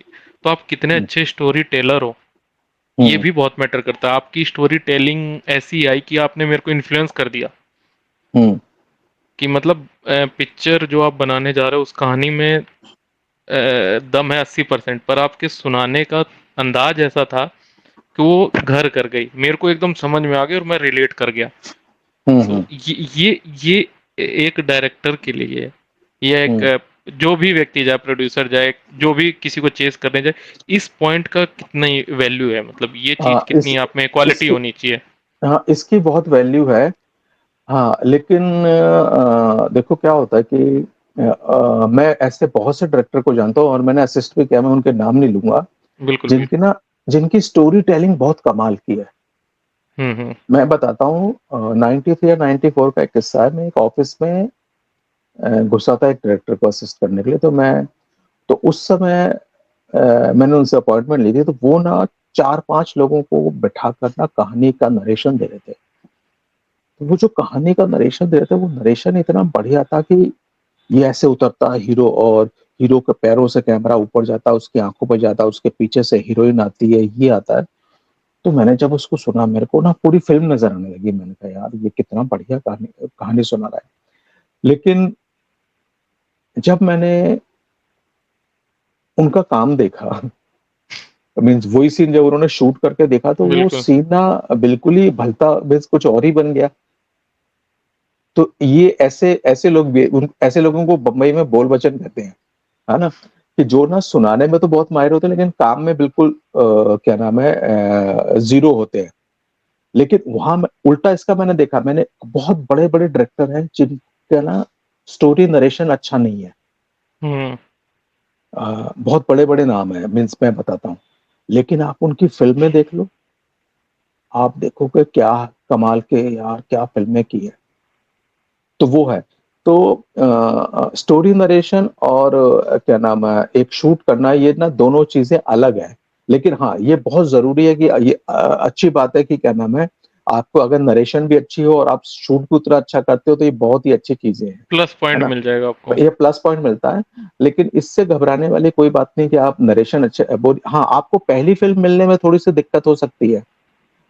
तो आप कितने हम्म अच्छे स्टोरी टेलर हो, ये हम्म भी बहुत मैटर करता है। आपकी स्टोरी टेलिंग ऐसी आई कि आपने मेरे को इन्फ्लुएंस कर दिया, हम्म कि मतलब पिक्चर जो आप बनाने जा रहे हो उस कहानी में दम है 80%, पर आपके सुनाने का अंदाज ऐसा था कि वो घर कर गई, मेरे को एकदम समझ में आ गया और मैं रिलेट कर गया। तो हम्म ये एक डायरेक्टर के लिए, ये एक हम्म जो भी व्यक्ति जाए, प्रोड्यूसर जाए, जो भी किसी को चेस करने जाए, इस पॉइंट का कितना वैल्यू है, मतलब ये चीज हाँ, कितनी आप में क्वालिटी इसकी होनी चाहिए। हाँ, इसकी बहुत वैल्यू है। हाँ, लेकिन देखो क्या होता है कि मैं ऐसे बहुत से डायरेक्टर को जानता हूँ और मैंने असिस्ट भी किया, मैं उनके नाम नहीं लूंगा, बिल्कुल भी। जिनकी ना जिनकी स्टोरी टेलिंग बहुत कमाल की है। हम्म। मैं बताता हूँ, 93 या 94 का एक किस्सा है। मैं एक ऑफिस में घुसा था एक डायरेक्टर को असिस्ट करने के लिए। तो उस समय मैंने उनसे अपॉइंटमेंट ली थी, तो वो ना 4-5 लोगों को बिठाकर ना कहानी का नरेशन दे रहे थे। तो वो जो कहानी का नरेशन दे रहे थे, वो नरेशन इतना बढ़िया था कि ये ऐसे उतरता है हीरो, और हीरो के पैरों से कैमरा ऊपर जाता है, उसकी आंखों पर जाता है, उसके पीछे से हीरोइन आती है, ये आता है। तो मैंने जब उसको सुना, मेरे को ना पूरी फिल्म नजर आने लगी। मैंने कहा यार, ये कितना बढ़िया कहानी कहानी सुना रहा है। लेकिन जब मैंने उनका काम देखा, मीन्स वही सीन जब उन्होंने शूट करके देखा, तो वो बिल्कुल। सीन ना बिल्कुल ही भलता, मीन्स कुछ और ही बन गया। तो ये ऐसे ऐसे लोग भी, ऐसे लोगों को बम्बई में बोल वचन कहते हैं, है ना, कि जो ना सुनाने में तो बहुत माहिर होते हैं, लेकिन काम में बिल्कुल क्या नाम है, जीरो होते हैं। लेकिन वहां उल्टा इसका मैंने देखा, मैंने बहुत बड़े बड़े डायरेक्टर हैं जिनका ना स्टोरी नरेशन अच्छा नहीं है। हम्म। बहुत बड़े बड़े नाम है, मीन्स मैं बताता हूँ, लेकिन आप उनकी फिल्में देख लो, आप देखोगे क्या कमाल के, यार क्या फिल्में की है। तो वो है। तो स्टोरी नरेशन और क्या नाम है, एक शूट करना, ये ना दोनों चीजें अलग है। लेकिन हाँ, ये बहुत जरूरी है कि ये अच्छी बात है कि क्या नाम है, आपको अगर नरेशन भी अच्छी हो और आप शूट भी उतना अच्छा करते हो, तो ये बहुत ही अच्छी चीजें हैं, प्लस है पॉइंट ना। मिल जाएगा आपको। ये प्लस पॉइंट मिलता है। लेकिन इससे घबराने वाली कोई बात नहीं कि आप नरेशन अच्छे, हाँ, आपको पहली फिल्म मिलने में थोड़ी सी दिक्कत हो सकती है,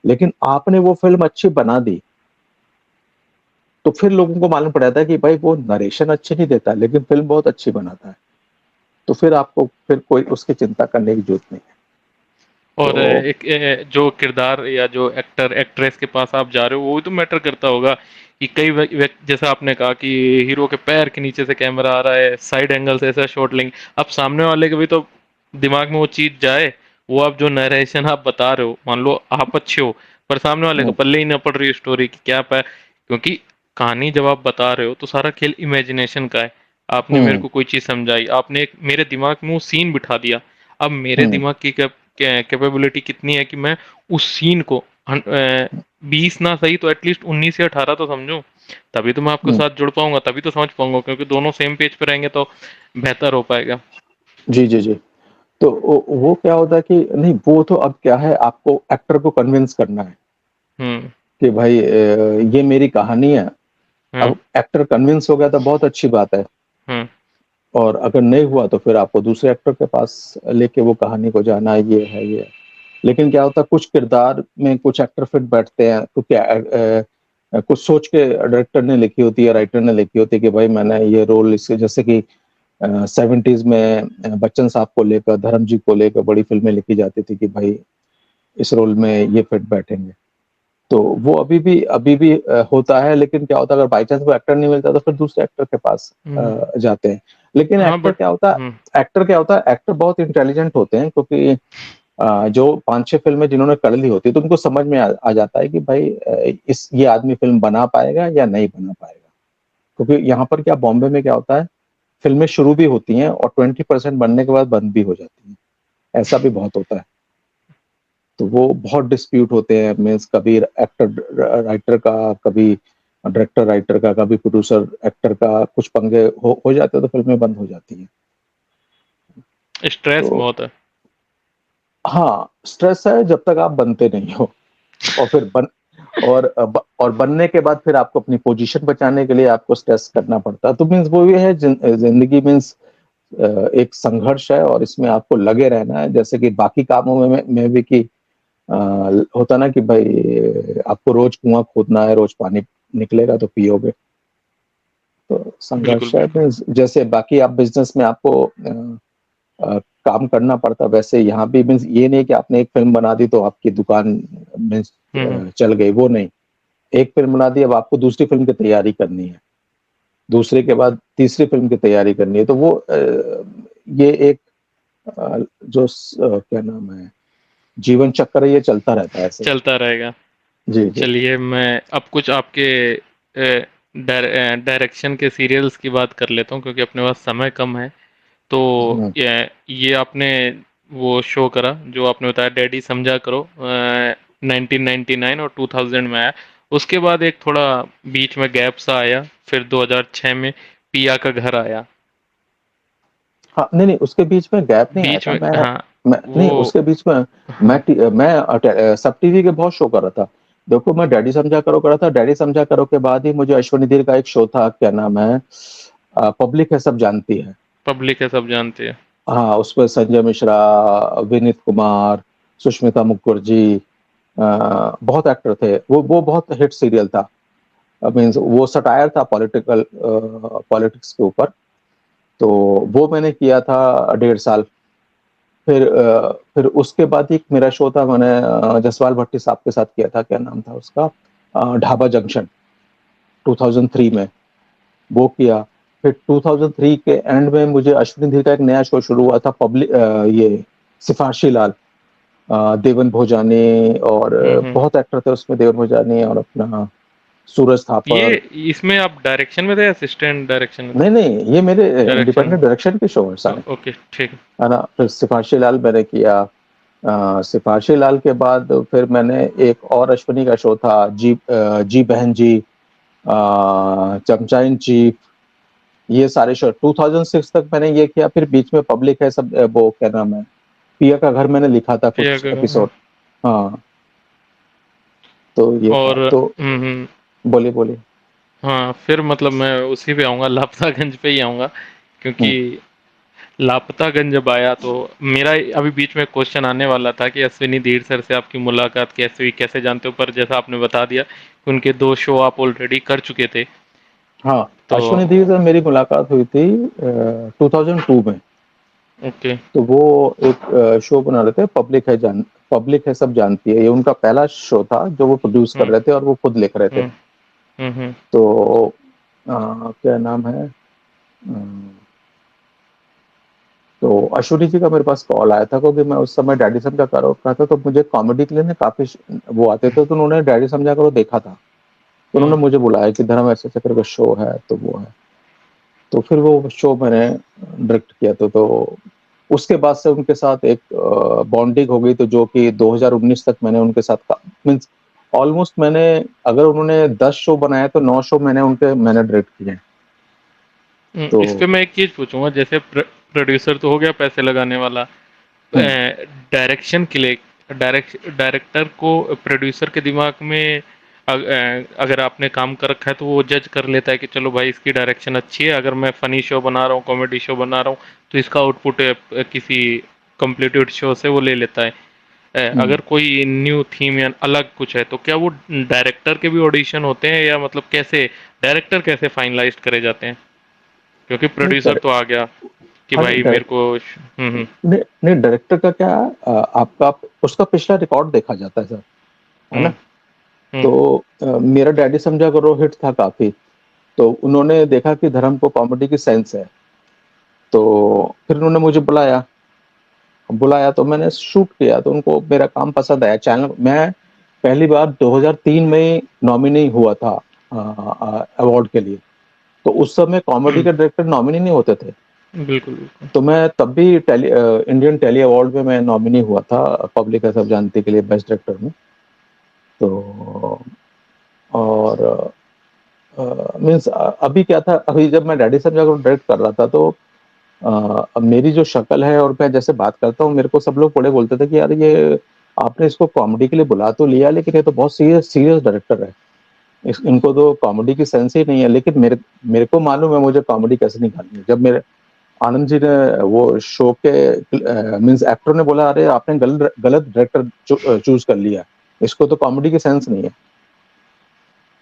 लेकिन आपने वो फिल्म अच्छी बना दी, तो फिर लोगों को मालूम पड़ जाता है कि भाई वो नरेशन अच्छे नहीं देता, लेकिन फिल्म बहुत अच्छी बनाता है। तो फिर आपको फिर कोई उसकी चिंता करने की जरूरत नहीं है। और तो एक जो किरदार या जो एक्टर एक्ट्रेस के पास आप जा रहे हो, वो भी तो मैटर करता होगा कि कई जैसा आपने कहा कि हीरो के पैर के नीचे से कैमरा आ रहा है, साइड एंगल से ऐसा शॉट लेंगे, अब सामने वाले के भी तो दिमाग में वो चीज जाए। वो आप जो नरेशन आप बता रहे हो, मान लो आप अच्छे हो, पर सामने वाले को हम्म, पल्ले ही ना पड़ रही स्टोरी की क्या पा, क्योंकि कहानी जब आप बता रहे हो तो सारा खेल इमेजिनेशन का है। आपने मेरे हम्म, को कोई चीज समझाई, आपने एक मेरे दिमाग में वो सीन बिठा दिया। अब मेरे हम्म, दिमाग की कैपेबिलिटी कितनी है कि मैं उस सीन को 20 ना सही तो एटलीस्ट 19 या 18 तो समझूं। तभी तो मैं आपके हम्म। साथ जुड़ पाऊंगा, तभी तो समझ पाऊंगा, क्योंकि दोनों सेम पेज पे रहेंगे तो बेहतर हो पाएगा। जी, जी, जी। तो वो क्या होता है कि नहीं, वो तो अब क्या है, आपको एक्टर को कन्विंस करना है हम्म। कि भाई ये मेरी कहानी है। हम्म। अब एक्टर कन्विंस हो गया तो बहुत अच्छी बात है, हम्म। और अगर नहीं हुआ तो फिर आपको दूसरे एक्टर के पास लेके वो कहानी को जाना है, ये है ये है। लेकिन क्या होता है, कुछ किरदार में कुछ एक्टर फिट बैठते हैं, क्योंकि कुछ सोच के डायरेक्टर ने लिखी होती है, राइटर ने लिखी होती है कि भाई मैंने ये रोल इसके, जैसे कि 70s में बच्चन साहब को लेकर, धर्म जी को लेकर बड़ी फिल्में लिखी जाती थी कि भाई इस रोल में ये फिट बैठेंगे। तो वो अभी भी होता है। लेकिन क्या होता है, अगर बाई चांस वो एक्टर नहीं मिलता, तो फिर दूसरे एक्टर के पास हम्म। जाते हैं। लेकिन हाँ बट। हम्म। एक्टर बहुत इंटेलिजेंट होते हैं, क्योंकि जो 5-6 फिल्में जिन्होंने कर ली होती है, तो उनको समझ में आ जाता है कि भाई इस ये आदमी फिल्म बना पाएगा या नहीं बना पाएगा। क्योंकि यहाँ पर क्या, बॉम्बे में क्या होता है, फिल्में शुरू भी होती हैं और 20% बनने के बाद बंद भी हो जाती हैं। ऐसा भी बहुत होता है। तो वो बहुत डिस्प्यूट होते हैं, मीन्स कभी एक्टर राइटर का, कभी डायरेक्टर राइटर का, कभी प्रोड्यूसर एक्टर का, कुछ पंगे हो जाते हैं, तो फिल्में बंद हो जाती हैं। स्ट्रेस तो बहुत है। हाँ, स्ट्रेस है जब तक आप बनते नहीं हो। और फिर बन और बनने के बाद फिर आपको अपनी पोजीशन बचाने के लिए आपको स्ट्रेस करना पड़ता है। तो मीन्स वो ये है, जिंदगी मीन्स एक संघर्ष है, और इसमें आपको लगे रहना है, जैसे कि बाकी कामों में भी कि होता ना कि भाई आपको रोज कुआं खोदना है, रोज पानी निकलेगा तो पियोगे। तो बिल्कुल संघर्ष है, बिल्कुल। मीन्स जैसे बाकी आप बिजनेस में आपको काम करना पड़ता है, वैसे यहाँ भी मीन्स ये नहीं कि आपने एक फिल्म बना दी तो आपकी दुकान मीन्स हम्म। चल गई, वो नहीं। एक फिल्म बना दी, अब आपको दूसरी फिल्म की तैयारी करनी है। दूसरे के बाद तीसरी फ़िल्म की तैयारी करनी है। तो वो ये एक क्या नाम है, जीवन चक्र है, ये चलता रहता है ऐसे। चलता रहेगा। जी, जी। चलिए मैं अब कुछ आपके डायरेक्शन के सीरियल्स की बात कर लेता हूँ क्योंकि अपने पास समय कम है। तो हुँ। ये आपने वो शो करा जो आपने बताया डैडी समझा करो 1999 और 2000 में आया। उसके बाद एक थोड़ा बीच में गैप सा आया, फिर 2006 में पिया का घर आया। हाँ, नहीं, उसके बीच में गैप नहीं आया बीच था। में हाँ, मैं नहीं, वो उसके बीच में हाँ, सब टीवी के बहुत शो कर रहा था। देखो, मैं डैडी समझा करो कर रहा था। डैडी समझा करो के बाद ही मुझे अश्वनी दीर का एक शो था, क्या नाम है, पब्लिक है सब जानती है। पब्लिक है सब जानते हैं। हाँ, उसमें संजय मिश्रा, विनीत कुमार, सुष्मिता मुखर्जी, बहुत एक्टर थे। वो बहुत हिट सीरियल था। मीन्स वो सटायर था पॉलिटिक्स के ऊपर। तो वो मैंने किया था 1.5 साल। फिर उसके बाद एक मेरा शो था, मैंने जसपाल भट्टी साहब के साथ किया था, क्या नाम था उसका, ढाबा जंक्शन, 2003 में वो किया। फिर 2003 के एंड में मुझे अश्विनी धी का एक नया शो शुरू हुआ था, ये सिफारशी लाल, देवन भोजानी और हम्म। बहुत एक्टर थे उसमें, देवन भोजानी और अपना सूरज ये थापर। इसमें आप डायरेक्शन में थे, असिस्टेंट डायरेक्शन में थे? नहीं, नहीं, ये मेरे डायरेक्शन इंडिपेंडेंट डायरेक्शन के शो हैं में सारे, ओके ठीक। है ना। फिर सिफारशी लाल मैंने किया। सिफारशी लाल के बाद फिर मैंने एक और अश्विनी का शो था, जी बहन जी, चमचा इन चीफ, ये सारे शो 2006 तक मैंने ये किया। फिर बीच में पब्लिक है सब, वो क्या नाम है, पिया का घर मैंने लिखा था पिया कुछ का घर, हाँ। एपिसोड। हाँ, तो ये था। और तो बोलिए, बोलिए। हाँ, फिर मतलब मैं उसी पे आऊँगा, लापतागंज पे ही आऊँगा क्योंकि हुँ। लापतागंज जब आया तो मेरा अभी बीच में क्वेश्चन आने वाला था कि अश्विनी धीर सर से आपकी मुलाकात कैसे हुई, कैसे जानते हो? पर जैसा आपने बता दिया कि उनके 2 शो आप ऑलरेडी कर चुके थे। हाँ, तो अश्विनी दी से मेरी मुलाकात हुई थी 2002 में। ओके। तो वो एक शो बना रहे थे, पब्लिक है सब जानती है। ये उनका पहला शो था जो वो प्रोड्यूस कर हुँ, रहे थे और वो खुद लिख रहे थे। हुँ, हुँ। तो क्या नाम है, तो अश्विनी जी का मेरे पास कॉल आया था क्योंकि मैं उस समय डैडी समझा करो रहा था। तो मुझे कॉमेडी के लिए ना काफ़ी वो आते थे, तो उन्होंने डैडी समझा करो देखा था। तो उन्होंने हुँ, मुझे बुलाया कि धर्म ऐसे-ऐसे करके शो है, तो वो है। तो फिर वो शो मैंने डायरेक्ट किया था। तो उसके बाद से उनके साथ एक बॉन्डिंग हो गई, तो जो कि 2019 तक मैंने उनके साथ का मीन्स ऑलमोस्ट मैंने, अगर उन्होंने 10 शो बनाए तो 9 शो मैंने डायरेक्ट किए हैं। तो इस पे मैं एक चीज़ पूछूँगा, जैसे प्रोड्यूसर तो हो गया पैसे लगाने वाला, हुँ, डायरेक्शन के लिए डायरेक्टर को प्रोड्यूसर के दिमाग में अगर आपने काम कर रखा है तो वो जज कर लेता है कि चलो भाई इसकी डायरेक्शन अच्छी है, अगर मैं फनी शो बना रहा हूँ, कॉमेडी शो बना रहा हूँ, तो इसका आउटपुट किसी कंप्लीटेड शो से वो ले लेता है। हुँ। अगर कोई न्यू थीम या अलग कुछ है तो क्या वो डायरेक्टर के भी ऑडिशन होते हैं, या मतलब कैसे डायरेक्टर कैसे फाइनलाइज करे जाते हैं? क्योंकि नहीं प्रोड्यूसर डायरे तो आ गया कि हाँ, नहीं भाई मेरे डायरेक्ट को नहीं, नहीं, डायरेक्टर का क्या है, आपका उसका पिछला रिकॉर्ड देखा जाता है सर, है हुँ, ना? हुँ, तो मेरा डैडी समझा करो हिट था काफ़ी। तो उन्होंने देखा कि धर्म को कॉमेडी की सेंस है। तो फिर उन्होंने मुझे बुलाया। बुलाया तो मैंने शूट किया, तो उनको मेरा काम पसंद आया। चैनल मैं पहली बार 2003 में नॉमिनी हुआ था अवार्ड के लिए। तो उस समय कॉमेडी के डायरेक्टर नॉमिनी नहीं होते थे। बिल्कुल, बिल्कुल। तो मैं तब भी इंडियन टेली अवार्ड में मैं नॉमिनी हुआ था, पब्लिक है सब जानती के लिए, बेस्ट डायरेक्टर में। तो और मीन्स अभी क्या था, अभी जब मैं डैडी समझा को डायरेक्ट कर रहा था, तो अब मेरी जो शक्ल है और मैं जैसे बात करता हूँ, मेरे को सब लोग बड़े बोलते थे कि यार ये आपने इसको कॉमेडी के लिए बुला तो लिया, लेकिन ये तो बहुत सीरियस सीरियस डायरेक्टर है। इनको तो कॉमेडी की सेंस ही नहीं है। लेकिन मेरे मेरे को मालूम है मुझे कॉमेडी कैसे निकालनी है। जब मेरे आनंद जी ने वो शो के मीन्स एक्टर ने बोला, अरे आपने गलत गलत डायरेक्टर चूज कर लिया, इसको तो कॉमेडी की सेंस नहीं है।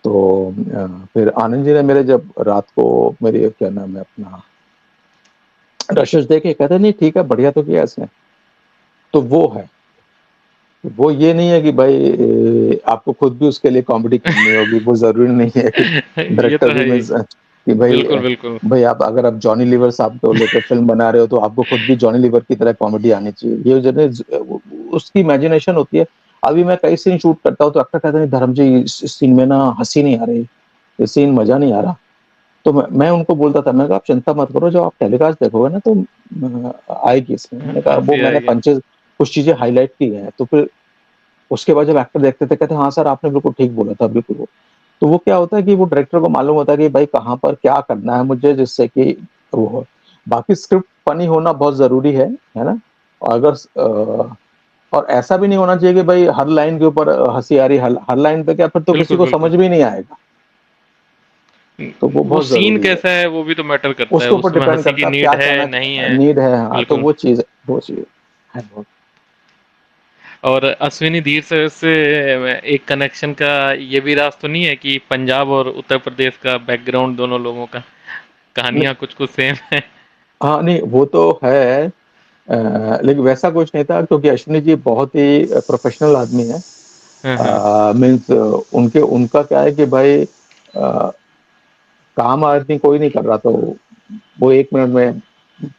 तो फिर आनंद जी ने मेरे जब रात को मेरी क्या नाम है अपना रशेस देखे, कहते नहीं ठीक है, बढ़िया तो किया इसने। तो वो है, वो ये नहीं है कि भाई आपको खुद भी उसके लिए कॉमेडी करनी होगी, वो जरूरी नहीं है कि ये डायरेक्टर तो भी है ही। मीन्स कि भाई बिल्कुल, बिल्कुल। भाई आप अगर आप जॉनी लीवर साहब को लेके फ़िल्म बना रहे हो तो आपको खुद भी जॉनी लीवर की तरह कॉमेडी आनी चाहिए। ये जो है उसकी इमेजिनेशन होती है। अभी मैं कई सीन शूट करता हूँ तो एक्टर कहते हैं धर्म जी इस सीन में ना हँसी नहीं आ रही, ये सीन मज़ा नहीं आ रहा। तो मैं उनको बोलता था, मैंने कहा आप चिंता मत करो, जब आप टेलीकास्ट देखोगे ना तो आएगी इसमें। मैंने कहा वो हँसी मैंने आएगी। पंचेज़ कुछ चीज़ें हाइलाइट की हैं। तो फिर उसके बाद जब एक्टर देखते थे कहते हाँ सर आपने बिल्कुल ठीक बोला था, बिल्कुल वो। तो वो क्या होता है कि वो डायरेक्टर को मालूम होता है कि भाई कहाँ पर क्या करना है मुझे, जिससे कि वो हो। बाकी स्क्रिप्ट फनी होना बहुत ज़रूरी है ना? और अगर और ऐसा भी नहीं होना चाहिए कि भाई हर लाइन के ऊपर हँसी आ रही, हर लाइन पे क्या, फिर तो किसी बिल्कुल, को बिल्कुल। समझ भी नहीं आएगा। तो वो वो बहुत सीन ज़रूरी है। कैसा है वो भी तो मैटर करता है, उसके ऊपर उसमें डिपेंड हँसी की करता है आप नीड क्या है, कहना नहीं है। नीड है, हाँ, तो बिल्कुल। वो चीज़ है बहुत। और अश्विनी धीर से एक कनेक्शन का ये भी राज तो नहीं है कि पंजाब और उत्तर प्रदेश का बैकग्राउंड दोनों लोगों का नहीं, कहानियाँ कुछ-कुछ सेम है। हाँ, नहीं वो तो है। लेकिन वैसा कुछ नहीं था क्योंकि अश्विनी जी बहुत ही प्रोफेशनल आदमी है। हाँ, हाँ। मीन्स उनके उनका क्या है कि भाई काम आदमी कोई नहीं कर रहा तो वो 1 मिनट में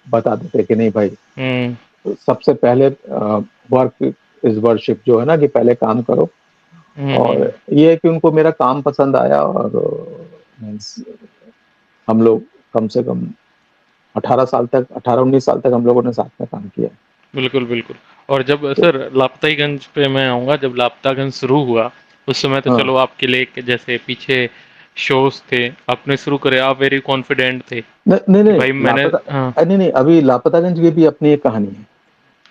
बता देते कि नहीं भाई, हुँ। सबसे पहले वर्क इज़ वर्शिप जो है ना कि पहले काम करो। हुँ, और हुँ। ये है कि उनको मेरा काम पसंद आया और मीन्स हम लोग कम से कम 18-19 साल तक हम लोगों ने साथ में काम किया है। बिल्कुल, बिल्कुल। और जब तो सर लापतागंज पे मैं आऊँगा, जब लापतागंज शुरू हुआ, उस समय तो हाँ, चलो आपके लिए एक जैसे पीछे शोज़ थे, आपने शुरू करे, आप वेरी कॉन्फिडेंट थे नहीं, कि नहीं, भाई मैंने हाँ, नहीं, नहीं, अभी लापतागंज की भी अपनी एक कहानी है।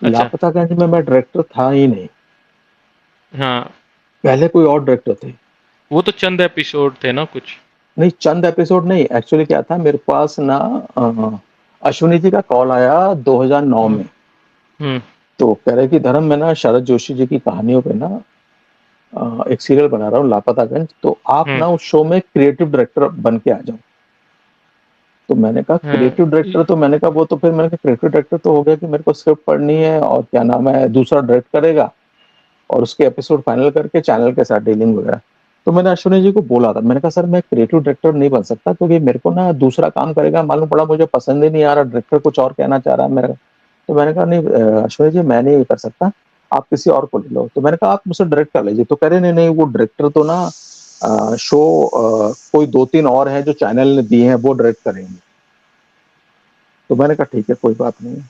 अच्छा, लापतागंज में मैं डायरेक्टर था ही नहीं, हाँ, पहले कोई और डायरेक्टर थे। वो तो चंद एपिसोड थे ना कुछ? नहीं, चंद एपिसोड नहीं, एक्चुअली क्या था मेरे पास ना अश्विनी जी का कॉल आया 2009 हुँ, में। हुँ, तो कह रहे कि धर्म मैं ना शरद जोशी जी की कहानियों पे ना एक सीरियल बना रहा हूँ लापतागंज, तो आप हुँ, ना उस शो में क्रिएटिव डायरेक्टर बन के आ जाओ। तो मैंने कहा हाँ, क्रिएटिव डायरेक्टर, तो मैंने कहा वो तो फिर मैंने कहा क्रिएटिव डायरेक्टर तो हो गया कि मेरे को स्क्रिप्ट पढ़नी है और क्या नाम है दूसरा डायरेक्ट करेगा और उसके एपिसोड फाइनल करके चैनल के साथ डीलिंग वगैरह। तो मैंने अश्विनी जी को बोला था, मैंने कहा सर मैं क्रिएटिव डायरेक्टर नहीं बन सकता क्योंकि मेरे को ना दूसरा काम करेगा मालूम पड़ा मुझे पसंद ही नहीं आ रहा, डायरेक्टर कुछ और कहना चाह रहा है मेरा। तो मैंने कहा नहीं अश्विनी जी मैं नहीं कर सकता, आप किसी और को ले लो। तो मैंने कहा आप मुझसे डायरेक्ट कर लीजिए। तो कह रहे नहीं नहीं वो डायरेक्टर तो ना शो कोई 2-3 और हैं जो चैनल ने दिए हैं वो डायरेक्ट करेंगे। तो मैंने कहा ठीक है कोई बात नहीं।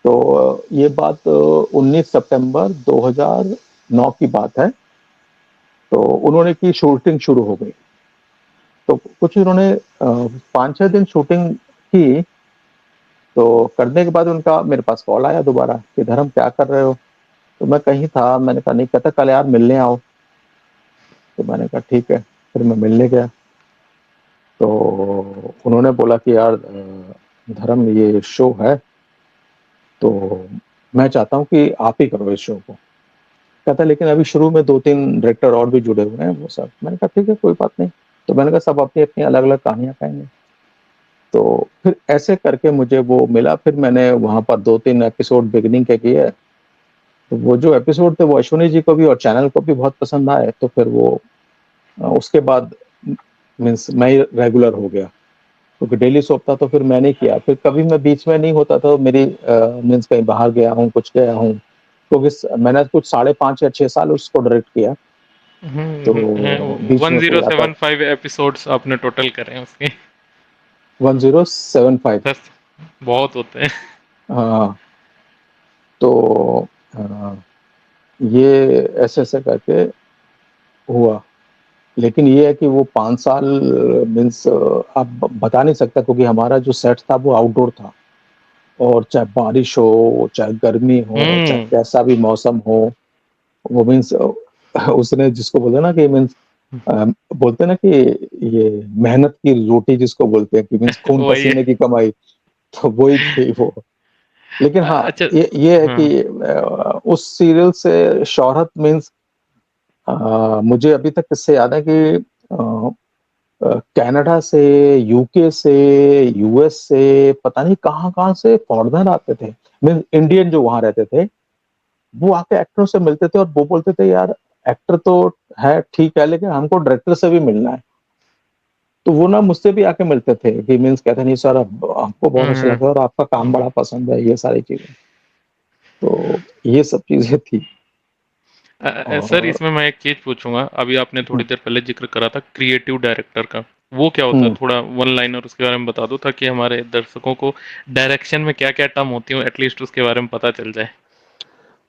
तो ये बात 19 सितंबर 2009 की बात है। तो उन्होंने की शूटिंग शुरू हो गई। तो कुछ उन्होंने 5-6 दिन शूटिंग की। तो करने के बाद उनका मेरे पास कॉल आया दोबारा कि धर्म क्या कर रहे हो? तो मैं कहीं था, मैंने कहा नहीं, कहता कल यार मिलने आओ। तो मैंने कहा ठीक है, फिर मैं मिलने गया। तो उन्होंने बोला कि यार धर्म ये शो है तो मैं चाहता हूँ कि आप ही करो इस शो को। कहता लेकिन अभी शुरू में 2-3 डायरेक्टर और भी जुड़े हुए हैं वो सब। मैंने कहा ठीक है कोई बात नहीं। तो मैंने कहा सब अपनी-अपनी अलग-अलग कहानियाँ कहेंगे। तो फिर ऐसे करके मुझे वो मिला, फिर मैंने वहाँ पर 2-3 एपिसोड बिगिनिंग के किए। तो वो जो एपिसोड थे वो अश्विनी जी को भी और चैनल को भी बहुत पसंद आए। तो फिर वो उसके बाद मीन्स मैं ही रेगुलर हो गया क्योंकि डेली सोप था तो फिर मैंने किया। फिर कभी मैं बीच में नहीं होता था, मेरी मीन्स कहीं बाहर गया हूँ, कुछ गया हूँ, क्योंकि मैंने कुछ साढ़े 5 या 6 साल उसको डायरेक्ट किया। तो बीच में कोई आता 1075 एपिसोड्स आपने टोटल करे हैं उसके। 1075। बस बहुत होते हैं। हाँ, तो ये ऐसे-ऐसे करके हुआ। लेकिन ये है कि वो 5 साल मीन्स आप बता नहीं सकता क्योंकि हमारा जो सेट था वो आउटडोर था और चाहे बारिश हो, चाहे गर्मी हो, चाहे हुँ, कैसा भी मौसम हो, वो मीन्स उसने जिसको बोलते हैं ना कि मीन्स बोलते हैं ना कि ये मेहनत की रोटी जिसको बोलते हैं कि मीन्स खून वही है। पसीने की कमाई, तो वही थी वो। लेकिन हाँ, अच्छा ये है हाँ, कि उस सीरियल से शोहरत मीन्स मुझे अभी तक किस्से याद है कि कनाडा से, यूके से, यूएस से, पता नहीं कहाँ-कहाँ से फॉरेनर आते थे। मीन्स इंडियन जो वहाँ रहते थे, वो आके एक्टरों से मिलते थे और वो बोलते थे यार एक्टर तो है ठीक है लेकिन हमको डायरेक्टर से भी मिलना है। तो वो ना मुझसे भी आके मिलते थे कि मीन्स कहते नहीं सर अब हमको बहुत अच्छा हम्म लगा और आपका काम बड़ा पसंद है, ये सारी चीजें। तो ये सब चीजें थी। सर और इसमें मैं एक चीज पूछूंगा, अभी आपने थोड़ी हम्म, देर पहले जिक्र करा था क्रिएटिव डायरेक्टर का, वो क्या होता है, हम्म। थोड़ा वन लाइनर उसके बारे में बता दो ताकि हमारे दर्शकों को डायरेक्शन में क्या क्या टर्म होती हो एटलीस्ट उसके बारे में पता चल जाए।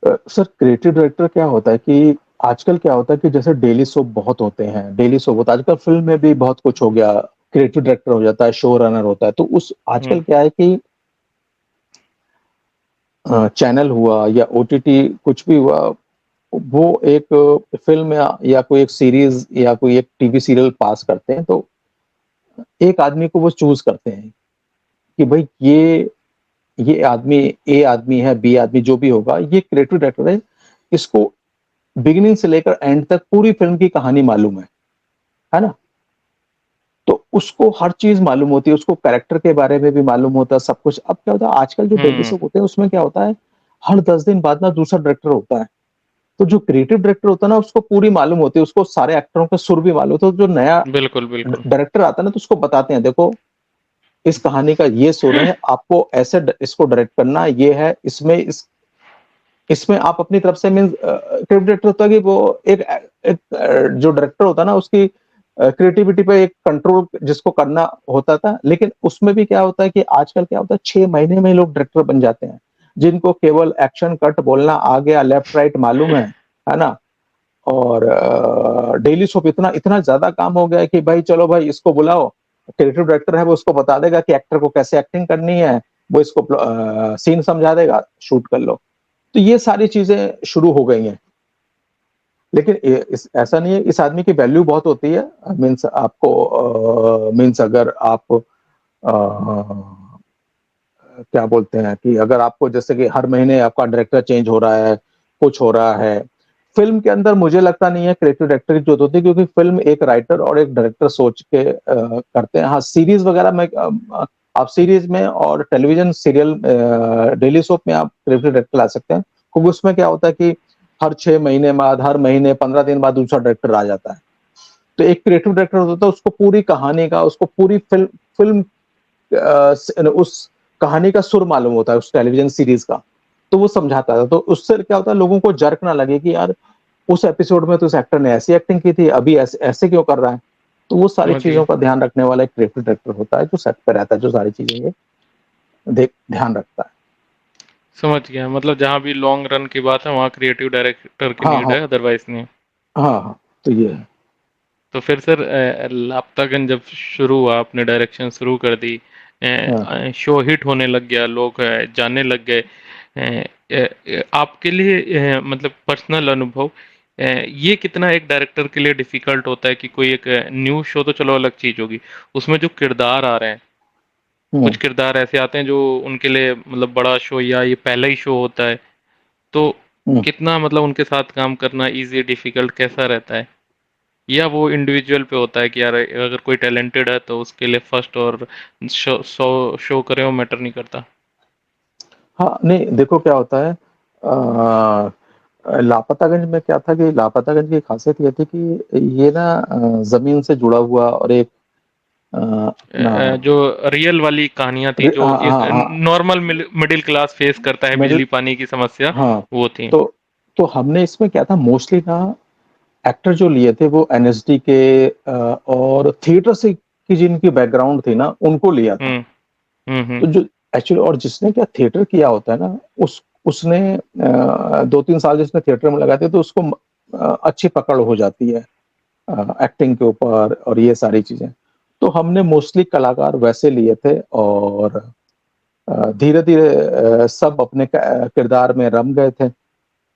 सर क्रिएटिव डायरेक्टर क्या होता है कि आजकल क्या होता है कि जैसे डेली सोप बहुत होते हैं, डेली सोप होता है आजकल, फिल्म में भी बहुत कुछ हो गया, क्रिएटिव डायरेक्टर हो जाता है, शो रनर होता है। तो उस आजकल हम्म। क्या है कि चैनल हुआ या ओटीटी कुछ भी हुआ, वो एक फिल्म या कोई एक सीरीज या कोई एक टीवी सीरियल पास करते हैं, तो एक आदमी को वो चूज करते हैं कि भाई ये आदमी, ए आदमी है, बी आदमी जो भी होगा, ये क्रिएटिव डायरेक्टर है, इसको बिगिनिंग से लेकर एंड तक पूरी फिल्म की कहानी मालूम है ना? तो उसको हर चीज मालूम होती है, उसको कैरेक्टर के बारे में भी मालूम होता है, सब कुछ। अब क्या होता है आजकल जो डेली हम्म। सोप होते हैं उसमें क्या होता है, हर 10 दिन बाद ना दूसरा डायरेक्टर होता है। तो जो क्रिएटिव डायरेक्टर होता है ना उसको पूरी मालूम होती है, उसको सारे एक्टरों के सुर भी मालूम होते हैं। तो जो नया बिल्कुल बिल्कुल। डायरेक्टर आता है ना तो उसको बताते हैं, देखो इस कहानी का ये सुर है, आपको ऐसे इसको डायरेक्ट करना, ये है इसमें, इसमें आप अपनी तरफ से मीन क्रिएटिव डायरेक्टर होता है कि वो एक जो डायरेक्टर होता है ना उसकी क्रिएटिविटी पे एक कंट्रोल जिसको करना होता था। लेकिन उसमें भी क्या होता है कि आजकल क्या होता है 6 महीने में लोग डायरेक्टर बन जाते हैं, जिनको केवल एक्शन कट बोलना आ गया, लेफ्ट राइट मालूम है ना? और डेली सोप इतना इतना ज्यादा काम हो गया है कि भाई चलो भाई इसको बुलाओ, क्रिएटिव डायरेक्टर है वो उसको बता देगा कि एक्टर को कैसे एक्टिंग करनी है, वो इसको सीन समझा देगा, शूट कर लो। तो ये सारी चीजें शुरू हो गई हैं। लेकिन ऐसा नहीं है, इस आदमी की वैल्यू बहुत होती है। मीन्स आपको मीन्स अगर आप क्या बोलते हैं कि अगर आपको जैसे कि हर महीने आपका डायरेक्टर चेंज हो रहा है, कुछ हो रहा है फिल्म के अंदर, मुझे लगता नहीं है क्रिएटिव डायरेक्टर की जरूरत होती है, क्योंकि फिल्म एक राइटर और एक डायरेक्टर सोच के करते हैं। हाँ सीरीज वगैरह में आप सीरीज में और टेलीविजन सीरियल डेली सोप में आप क्रिएटिव डायरेक्टर ला सकते हैं, क्योंकि उसमें क्या होता है कि हर 6 महीने बाद, हर महीने 15 दिन बाद दूसरा डायरेक्टर आ जाता है। तो एक क्रिएटिव डायरेक्टर होता है, उसको पूरी कहानी का, उसको पूरी फिल्म फिल्म उस कहानी का सुर मालूम होता है, उस टेलीविजन सीरीज का। तो वो समझाता था, तो उससे क्या होता है लोगों को जर्क ना लगे कि यार उस एपिसोड में तो उस एक्टर ने ऐसी एक्टिंग की थी, अभी ऐसे ऐसे क्यों कर रहा है। तो वो सारी समझ गया। चीजों का ध्यान रखने वाला एक क्रिएटिव डायरेक्टर होता है, जो सेट पे रहता है, जो सारी चीजें ये देख ध्यान रखता है। समझ गया, मतलब जहाँ भी लॉन्ग रन की बात है वहाँ क्रिएटिव डायरेक्टर की हाँ नीड हाँ है, अदरवाइज नहीं। हाँ हाँ। तो ये है। तो फिर सर लापतागंज जब शुरू हुआ, आपने डायरेक्शन शुरू कर दी, हाँ शो हिट होने लग गया, लोग जानने लग गए, आपके लिए मतलब पर्सनल अनुभव, ये कितना एक डायरेक्टर के लिए डिफिकल्ट होता है कि कोई एक न्यू शो तो चलो अलग चीज होगी, उसमें जो किरदार आ रहे हैं, कुछ हम्म किरदार ऐसे आते हैं जो उनके लिए मतलब बड़ा शो या ये पहला ही शो होता है, तो हम्म। कितना मतलब उनके साथ काम करना इजी डिफिकल्ट कैसा रहता है, या वो इंडिविजुअल पे होता है कि यार अगर कोई टैलेंटेड है तो उसके लिए फर्स्ट और शो करे वो मैटर नहीं करता। हाँ नहीं देखो क्या होता है, लापतागंज में क्या था कि लापतागंज की खासियत ये थी कि ये ना जमीन से जुड़ा हुआ और एक अपना जो रियल वाली कहानियां थी, जो हाँ एक हाँ हाँ नॉर्मल मिडिल क्लास फेस करता है, मिडिल, बिजली पानी की समस्या, हाँ। वो थी। तो हमने इसमें क्या था मोस्टली ना, एक्टर जो लिए थे वो एनएसडी के और थिएटर से की जिनकी बैकग्राउंड थी ना उनको लिया था। हम्म। हम्म। तो जो एक्चुअली, और जिसने क्या थिएटर किया होता है ना, उसने 2-3 साल जिसने थिएटर में लगाते तो उसको अच्छी पकड़ हो जाती है एक्टिंग के ऊपर और ये सारी चीजें। तो हमने मोस्टली कलाकार वैसे लिए थे, और धीरे धीरे सब अपने किरदार में रम गए थे।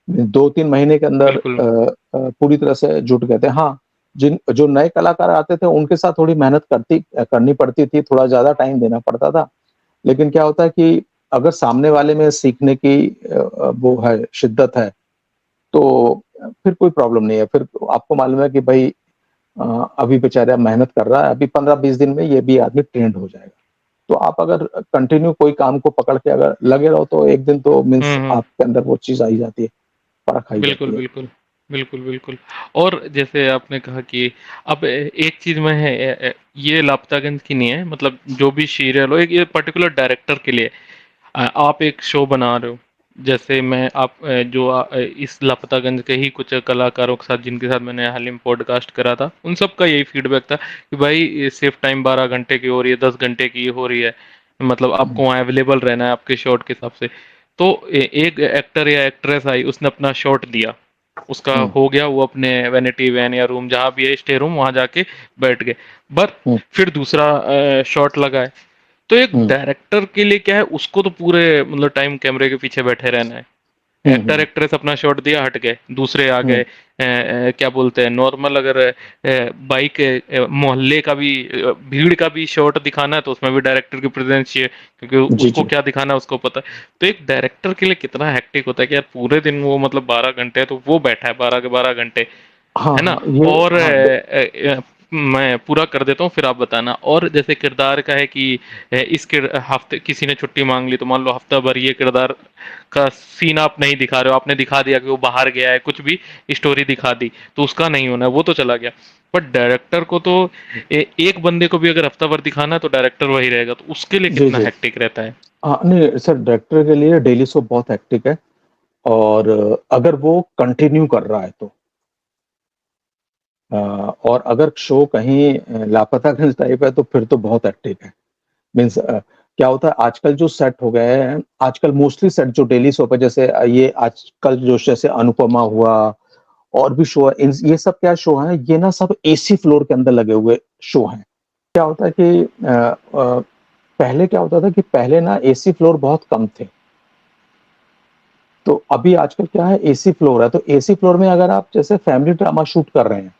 2-3 महीने के अंदर बिल्कुल। पूरी तरह से जुट गए थे। हाँ, जिन जो नए कलाकार आते थे उनके साथ थोड़ी मेहनत करनी पड़ती थी, थोड़ा ज्यादा टाइम देना पड़ता था। लेकिन क्या होता है कि अगर सामने वाले में सीखने की वो है, शिद्दत है, तो फिर कोई प्रॉब्लम नहीं है। फिर आपको मालूम है कि भाई अभी बेचारा मेहनत कर रहा है, अभी 15-20 दिन में ये भी आदमी ट्रेंड हो जाएगा। तो आप अगर कंटिन्यू कोई काम को पकड़ के अगर लगे रहो तो एक दिन तो मीन्स हम्म। आपके अंदर वो चीज आई जाती है, परख आई बिल्कुल जाती है। बिल्कुल। बिल्कुल, बिल्कुल। और जैसे आपने कहा कि अब एक चीज़ में है, ये लापतागंज की नहीं है, मतलब जो भी सीरियल हो, एक ये पर्टिकुलर डायरेक्टर के लिए आप एक शो बना रहे हो, जैसे मैं आप इस लापतागंज के ही कुछ कलाकारों के साथ, जिनके साथ मैंने हाल ही में पॉडकास्ट करा था, उन सब का यही फीडबैक था कि भाई सिर्फ टाइम 12 घंटे की हो रही है, 10 घंटे की हो रही है, मतलब आपको वहाँ अवेलेबल रहना है आपके शॉट के हिसाब से। तो एक एक्टर या एक्ट्रेस आई, उसने अपना शॉट दिया, उसका हम्म, हो गया, वो अपने वैनिटी वैन या रूम जहाँ भी है, स्टे रूम, वहां जाके बैठ गए। बट हम्म, फिर दूसरा शॉट लगा है, तो एक हम्म, डायरेक्टर के लिए क्या है, उसको तो पूरे मतलब टाइम कैमरे के पीछे बैठे रहना है। एक्टर हम्म, एक्ट्रेस अपना शॉट दिया, हट गए, दूसरे आ गए। हम्म, क्या बोलते हैं, नॉर्मल अगर बाइक मोहल्ले का भी भीड़ का भी शॉट दिखाना है, तो उसमें भी डायरेक्टर की प्रेजेंस चाहिए, क्योंकि जी उसको जी। क्या दिखाना है उसको पता है। तो एक डायरेक्टर के लिए कितना हेक्टिक होता है कि यार पूरे दिन वो मतलब 12 घंटे है, तो वो बैठा है 12 के 12 घंटे, हाँ है ना। हाँ ये और हाँ मैं पूरा कर देता हूँ, फिर आप बताना। और जैसे किरदार का है कि हफ्ते किसी ने छुट्टी मांग ली, तो मान लो हफ्ता भर ये किरदार का सीन आप नहीं दिखा रहे हो, आपने दिखा दिया कि वो बाहर गया है, कुछ भी स्टोरी दिखा दी, तो उसका नहीं होना है, वो तो चला गया। पर डायरेक्टर को तो एक बंदे को भी अगर हफ्ता भर दिखाना है, तो डायरेक्टर वही रहेगा, तो उसके लिए जी कितना जी। हेक्टिक रहता है। हाँ नहीं सर, डायरेक्टर के लिए डेली शो बहुत हेक्टिक है। और अगर वो कंटिन्यू कर रहा है तो और अगर शो कहीं लापता खिंच टाइप है तो फिर तो बहुत हेक्टिक है। मीन्स क्या होता है आजकल जो सेट हो गए हैं, आजकल मोस्टली सेट जो डेली शो पे, जैसे ये आजकल जो जैसे अनुपमा हुआ और भी शो है, ये सब क्या शो है, ये ना सब एसी फ्लोर के अंदर लगे हुए शो हैं। क्या होता है कि पहले क्या होता था कि पहले ना एसी फ्लोर बहुत कम थे। तो अभी आजकल क्या है, एसी फ्लोर है। तो एसी फ्लोर में अगर आप जैसे फैमिली ड्रामा शूट कर रहे हैं,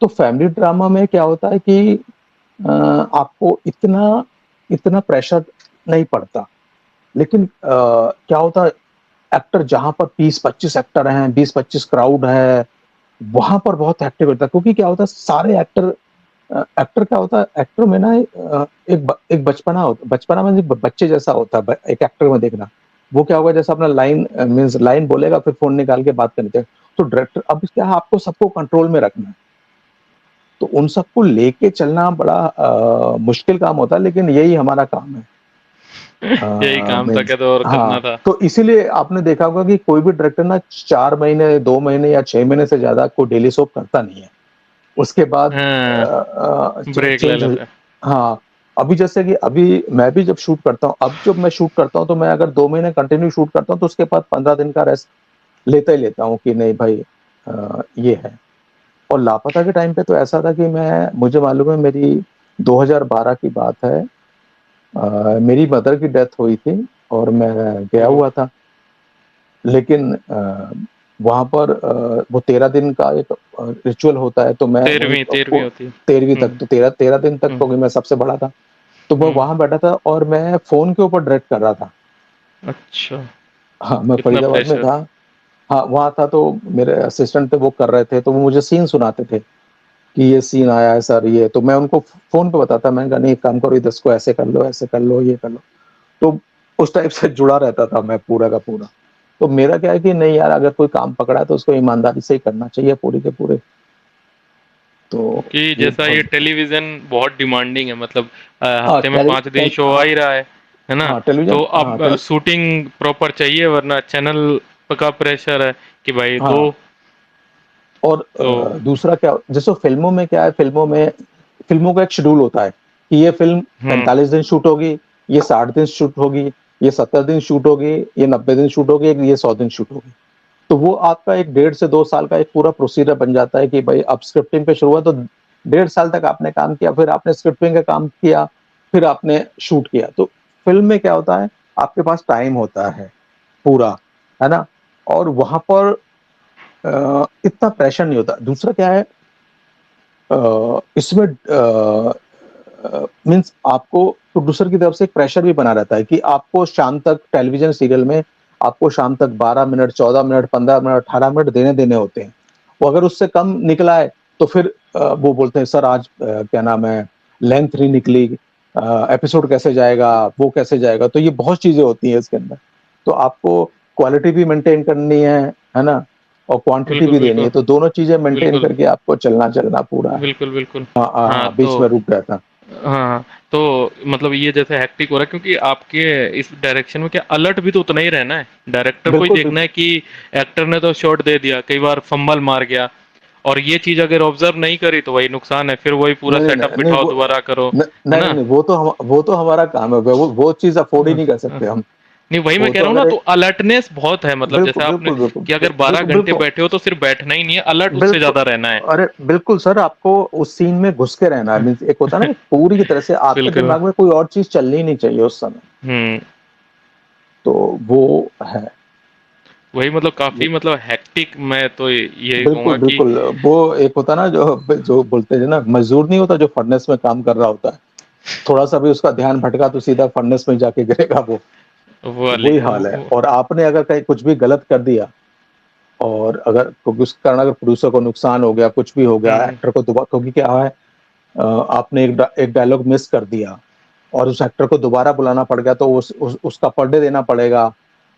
तो फैमिली ड्रामा में क्या होता है कि आपको इतना इतना प्रेशर नहीं पड़ता। लेकिन क्या होता है, एक्टर जहां पर 20-25 एक्टर हैं, 20-25 क्राउड है, वहां पर बहुत एक्टिव होता है। क्योंकि क्या होता है, सारे एक्टर एक्टर क्या होता है, एक्टर में ना एक बचपना होता, बचपना में बच्चे जैसा होता है एक एक्टर में देखना। वो क्या होगा, जैसा अपना लाइन मीन्स लाइन बोलेगा, फिर फोन निकाल के बात करते हैं। तो डायरेक्टर अब क्या है, आपको सबको कंट्रोल में रखना है। तो उन सबको लेके चलना बड़ा मुश्किल काम होता है, लेकिन यही हमारा काम है। यही काम था मीन्स क्या, तो और करना हाँ, था। तो इसीलिए आपने देखा होगा कि कोई भी डायरेक्टर ना 4 महीने, 2 महीने या 6 महीने से ज्यादा कोई डेली सोप करता नहीं है। उसके बाद हाँ, ब्रेक ले चेंज हो। लेते हैं। हाँ, अभी जैसे कि अभी मैं भी जब शूट करता हूँ, अब जब मैं शूट करता हूँ, तो मैं अगर 2 महीने कंटिन्यू शूट करता हूँ, तो उसके बाद 15 दिन का रेस्ट लेता ही लेता हूँ कि नहीं भाई, ये है। और लापता के टाइम पे तो ऐसा था कि मैं मुझे मालूम है, मेरी 2012 की बात है। मेरी मदर की डेथ हुई थी और मैं गया ओ, हुआ था। लेकिन वहां पर वो 13 दिन का एक रिचुअल होता है, तो मैं वही 13वीं होती है। 13वीं तक, तो 13 दिन तक, हम्म, क्योंकि मैं सबसे बड़ा था, तो मैं हम्म। वहां बैठा था और मैं फोन के ऊपर डायरेक्ट कर रहा था। अच्छा, हाँ, मैं इतना फरीदाबाद में प्रेशर। था। हाँ, वहां था, तो मेरे असिस्टेंट थे, वो कर रहे थे, तो वो मुझे सीन सुनाते थे कि ये सीन आया है सर, ये। तो मैं उनको फोन पे बताता, मैंने कहा नहीं, एक काम करो, इधर इसको ऐसे कर लो, ऐसे कर लो, ये कर लो। तो उस टाइप से जुड़ा रहता था मैं पूरा का पूरा। तो मेरा क्या है कि नहीं यार, अगर कोई काम पकड़ा है तो उसको ईमानदारी से ही करना चाहिए, पूरी के पूरे। तो क्योंकि ये जैसा ये बहुत टेलीविजन बहुत डिमांडिंग है, मतलब हाँ हफ्ते में 5 दिन शो आ हाँ ही रहा है ना। हाँ तो टेलीविजन हाँ अब शूटिंग प्रॉपर चाहिए, वरना चैनल का प्रेशर है कि भाई दो। हाँ। और तो दूसरा क्या, जैसे फिल्मों में क्या है, फिल्मों का एक शेड्यूल होता है कि ये फिल्म हम्म 45 दिन शूट होगी, ये 60 दिन शूट होगी, ये 70 दिन शूट होगी, ये 90 दिन शूट होगी, ये 100 दिन शूट होगी। तो वो आपका एक 1.5 से 2 साल का एक पूरा प्रोसीजर बन जाता है कि भाई अब स्क्रिप्टिंग पे शुरू हुआ, तो 1.5 साल तक आपने काम किया, फिर आपने स्क्रिप्टिंग का काम किया, फिर आपने शूट किया। तो फिल्म में क्या होता है, आपके पास टाइम होता है पूरा, है ना। और वहां पर इतना प्रेशर नहीं होता। दूसरा क्या है, इसमें मीन्स आपको प्रोड्यूसर की तरफ से एक प्रेशर भी बना रहता है कि आपको शाम तक टेलीविजन सीरियल में, आपको शाम तक 12 मिनट, 14 मिनट, 15 मिनट, 18 मिनट देने देने होते हैं। वो अगर उससे कम निकला है, तो फिर वो बोलते हैं सर आज क्या नाम है, लेंथ नहीं निकली, एपिसोड कैसे जाएगा, वो कैसे जाएगा। तो ये बहुत चीजें होती हैं इसके अंदर। तो आपको क्वालिटी भी मेंटेन करनी है ना। और क्वांटिटी बिल्कुल, भी देनी है, बिल्कुल। तो दोनों चीज़ें मेंटेन बिल्कुल। करके आपको चलना पूरा है। बिल्कुल, बिल्कुल। हाँ, हाँ, बीच में रुक गया था। हाँ, तो मतलब ये जैसे हेक्टिक हो रहा है क्योंकि आपके इस डायरेक्शन में क्या अलर्ट भी तो उतना ही रहना है। डायरेक्टर को ही बिल्कुल, देखना बिल्कुल। है कि एक्टर ने तो शॉट दे दिया, कई बार फंबल मार गया और ये चीज़ अगर ऑब्ज़र्व नहीं करी तो वही नुकसान है, फिर वही पूरा नहीं, नहीं, सेटअप नहीं, नहीं बिठाओ वो दोबारा करो, है नहीं, ना? नहीं, वो तो हमारा काम है, वो चीज़ अफ़ोर्ड ही हाँ, नहीं कर हाँ। सकते हम। नहीं वही मैं वो कह तो रहा हूँ ना, अगर तो एक अलर्टनेस बहुत है, मतलब जैसे बिल्कुल, आपने बिल्कुल, बिल्कुल, कि अगर 12 बिल्कुल, घंटे बिल्कुल, बैठे हो तो सिर्फ बैठना ही नहीं है, अलर्ट उससे बिल्कुल। ज़्यादा रहना है। अरे! बिल्कुल सर, आपको उस सीन में घुस के रहना है, मीन्स एक होता है ना कि पूरी की तरह से आपके बिल्कुल। दिमाग में कोई और चीज़ चलनी ही नहीं चाहिए उस समय, हुँ। तो वो है। वही मतलब वो काफ़ी मतलब हेक्टिक, मैं तो यही बिल्कुल, कहूँगा कि बिल्कुल, वो एक होता है ना जो बोलते हैं ना, मज़दूर नहीं होता जो फर्नेस में काम कर रहा होता है, थोड़ा-सा भी उसका ध्यान भटका तो सीधा फर्नेस में जाके गिरेगा वो, वो तो वाली वही हाल है। वो और आपने अगर कहीं कुछ भी गलत कर दिया और अगर क्योंकि उसके कारण अगर प्रोड्यूसर को नुकसान हो गया, कुछ भी हो गया, हुँ, एक्टर को क्योंकि क्या है आपने एक डायलॉग मिस कर दिया और उस एक्टर को दोबारा बुलाना पड़ गया तो उसका पर डे देना पड़ेगा।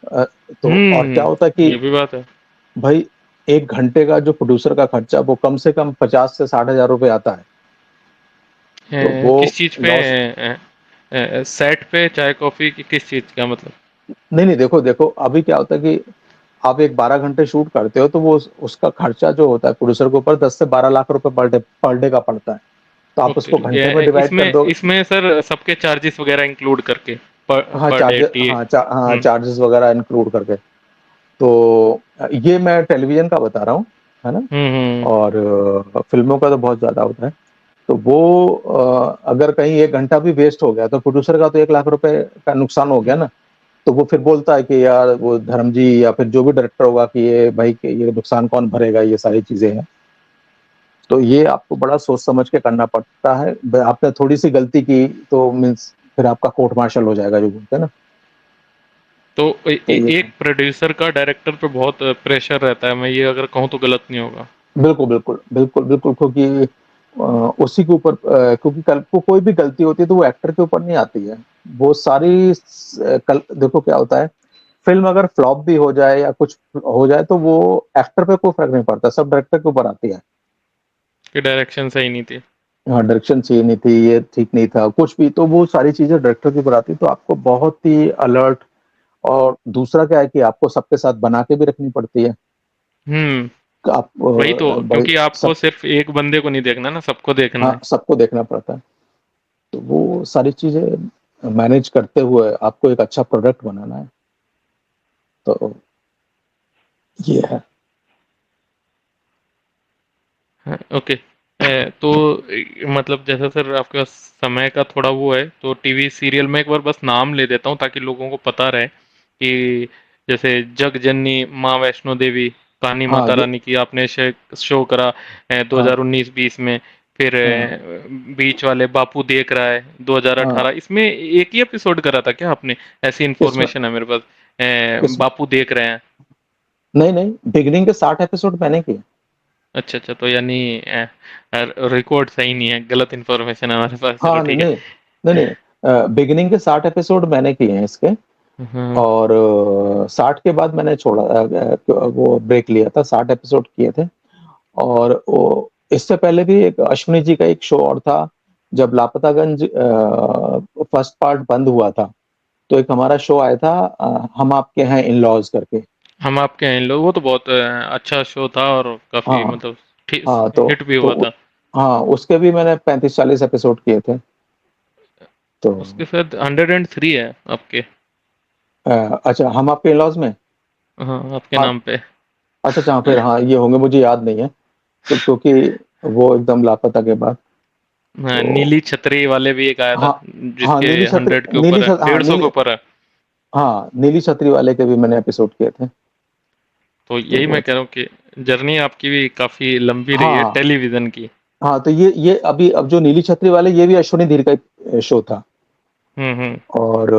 तो और क्या होता है ये कि भी बात है। भाई 1 घंटे का जो प्रोड्यूसर का खर्चा वो कम से कम 50 से 60 हज़ार रुपए आता है। तो वो किस चीज़ पे लॉस सेट पे चाय कॉफ़ी की किस चीज़ का मतलब? नहीं, नहीं, देखो अभी क्या होता है कि आप एक 12 घंटे शूट करते हो तो वो उसका खर्चा जो होता है प्रोड्यूसर के ऊपर 10 से 12 लाख रुपए पर डे का पड़ता है। तो आप ओके, उसको घंटे में डिवाइड कर इसमें दो। इसमें सर सबके चार्जेस वगैरह इंक्लूड करके पर हाँ, पर डे टी हाँ, हुँ, चार्जेस वगैरह इंक्लूड करके। तो ये मैं टेलीविज़न का बता रहा हूँ, है ना? हुँ, हुँ। और फ़िल्मों का तो बहुत ज़्यादा होता है। तो वो अगर कहीं 1 घंटा भी वेस्ट हो गया तो प्रोड्यूसर का तो 1 लाख रुपए का नुकसान हो गया ना। तो वो फिर बोलता है कि यार वो धर्म जी या फिर जो भी डायरेक्टर होगा कि ये भाई कि ये नुकसान कौन भरेगा, ये सारी चीज़ें हैं। तो ये आपको बड़ा सोच समझ के करना पड़ता है। ब आपने थोड़ी-सी गलती की तो मीन्स फिर आपका कोर्ट मार्शल हो जाएगा जो बोलते हैं ना। तो तो ये एक प्रोड्यूसर का डायरेक्टर पे बहुत प्रेशर रहता है, मैं ये अगर कहूँ तो गलत नहीं होगा। बिल्कुल, बिल्कुल। बिल्कुल, बिल्कुल क्योंकि उसी के ऊपर क्योंकि कल को कोई भी गलती होती है तो वो एक्टर के ऊपर नहीं आती है। वो सारी कल देखो क्या होता है, फ़िल्म अगर फ्लॉप भी हो जाए या कुछ हो जाए तो वो एक्टर पे कोई फ़र्क नहीं पड़ता, सब डायरेक्टर के ऊपर आती है। कि डायरेक्शन सही नहीं थी। हाँ, डायरेक्शन सही नहीं थी, ये ठीक नहीं था, कुछ भी तो वो सारी चीज़ें डायरेक्टर के ऊपर आती है, तो आपको बहुत ही अलर्ट और दूसरा क्या है कि आपको सबके साथ बना के भी रखनी पड़ती है। हुँ, आप वही तो, भाई क्योंकि आपको सब सिर्फ़ एक बंदे को नहीं देखना ना, सबको देखना हाँ, है। सबको देखना पड़ता है। तो वो सारी चीज़ें मैनेज करते हुए आपको एक अच्छा प्रोडक्ट बनाना है, तो ये है। हाँ, ओके। तो मतलब जैसा सर आपके पास समय का थोड़ा वो है, तो टीवी सीरियल में एक बार बस नाम ले देता हूँ ताकि लोगों को पता रहे कि जैसे जग जननी माँ वैष्णो देवी, कहानी हाँ, माता ये रानी की आपने शो करा हाँ, 2019-20 में, फिर हाँ, बीच वाले बापू देख रहा है हाँ, 2018, इसमें एक ही एपिसोड करा था क्या आपने? ऐसी किसमें इन्फॉर्मेशन है मेरे पास। किसमें बापू देख रहे हैं। नहीं, नहीं, बिगिनिंग के 60 एपिसोड मैंने किए। अच्छा, अच्छा, तो यानी रिकॉर्ड सही नहीं है, गलत इन्फॉर्मेशन है हमारे पास, चलो हाँ, नहीं, ठीक है। नहीं, नहीं, नहीं बिगिनिंग के 60 एपिसोड मैंने किए हैं इसके हाँ, और 60 के बाद मैंने छोड़ा वो ब्रेक लिया था, 60 एपिसोड किए थे और वो इससे पहले भी एक अश्विनी जी का एक शो और था, जब लापतागंज फर्स्ट पार्ट बंद हुआ था, तो एक हमारा शो आया था हम आपके हैं इन-लॉज़ करके। हम आपके हैं लोग, वो तो बहुत अच्छा शो था और काफ़ी हाँ, मतलब ठी हाँ, हिट भी तो हुआ था। हाँ, उसके भी मैंने 35-40 एपिसोड किए थे। तो उसके साथ 103 है आपके। अच्छा हम आपके इन-लॉज़ में? हाँ, आपके हाँ, नाम पे। अच्छा, अच्छा, फिर हाँ, ये होंगे मुझे याद नहीं है, तो क्योंकि वो एकदम लापता के बाद हाँ, तो नीली छतरी वाले भी एक आया था, हाँ, हाँ, जिसके 100 के ऊपर है, 150 के ऊपर है। नीली छतरी वाले के भी मैंने एपिसोड किए थे, तो तो यही वो मैं कह रहा हूँ कि जर्नी आपकी भी काफ़ी लंबी रही है हाँ, टेलीविज़न की। हाँ, तो ये अभी अब जो नीली छतरी वाले ये भी अश्विनी धीर का एक शो था हुँ, हुँ। और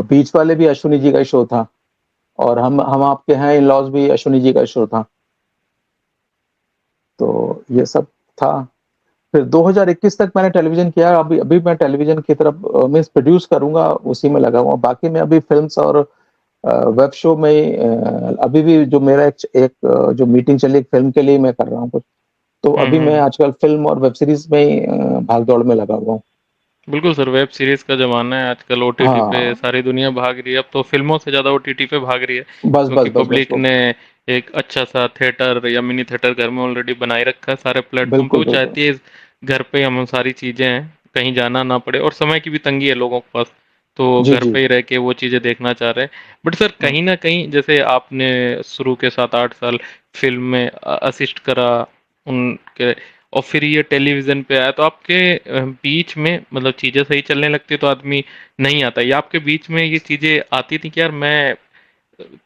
बीच वाले भी अश्विनी जी का ही शो था और हम आपके हैं इन-लॉज़ भी अश्विनी जी का शो था, तो ये सब था। फिर 2021 तक मैंने टेलीविज़न किया, अभी अभी मैं टेलीविज़न की तरफ मीन्स प्रोड्यूस करूँगा, उसी में लगा हुआ हूँ। बाकी मैं अभी फ़िल्म्स और वेब शो में अभी भी जो मेरा जो मीटिंग चली एक फ़िल्म के लिए मैं कर रहा हूँ कुछ, तो हुँ, अभी मैं हुँ। आजकल फ़िल्म और वेब सीरीज़ में ही भाग-दौड़ में लगा हुआ हूँ। बिल्कुल सर, वेब सीरीज़ का ज़माना है आजकल, ओटीटी पे हाँ, सारी दुनिया भाग रही है, अब तो फ़िल्मों से ज़्यादा ओटीटी पे भाग रही है, बस, बस, क्योंकि बस, बस पब्लिक वो ने एक अच्छा-सा थिएटर या मिनी थिएटर घर में ऑलरेडी बनाए रखा है सारे प्लेटफ़ॉर्म पे, बिल्कुल, वो बिल्कुल। चाहती है घर पे हम सारी चीज़ें हैं, कहीं जाना ना पड़े और समय की भी तंगी है लोगों के पास, तो जी, घर जी। पे ही रह के वो चीज़ें देखना चाह रहे हैं। बट सर हुँ, कहीं न कहीं जैसे आपने शुरू के 7-8 साल फ़िल्म में असिस्ट करा उनके और फिर ये टेलीविज़न पे आया तो आपके बीच में मतलब चीज़ें सही चलने लगती तो आदमी नहीं आता, या आपके बीच में ये चीज़ें आती थी कि यार मैं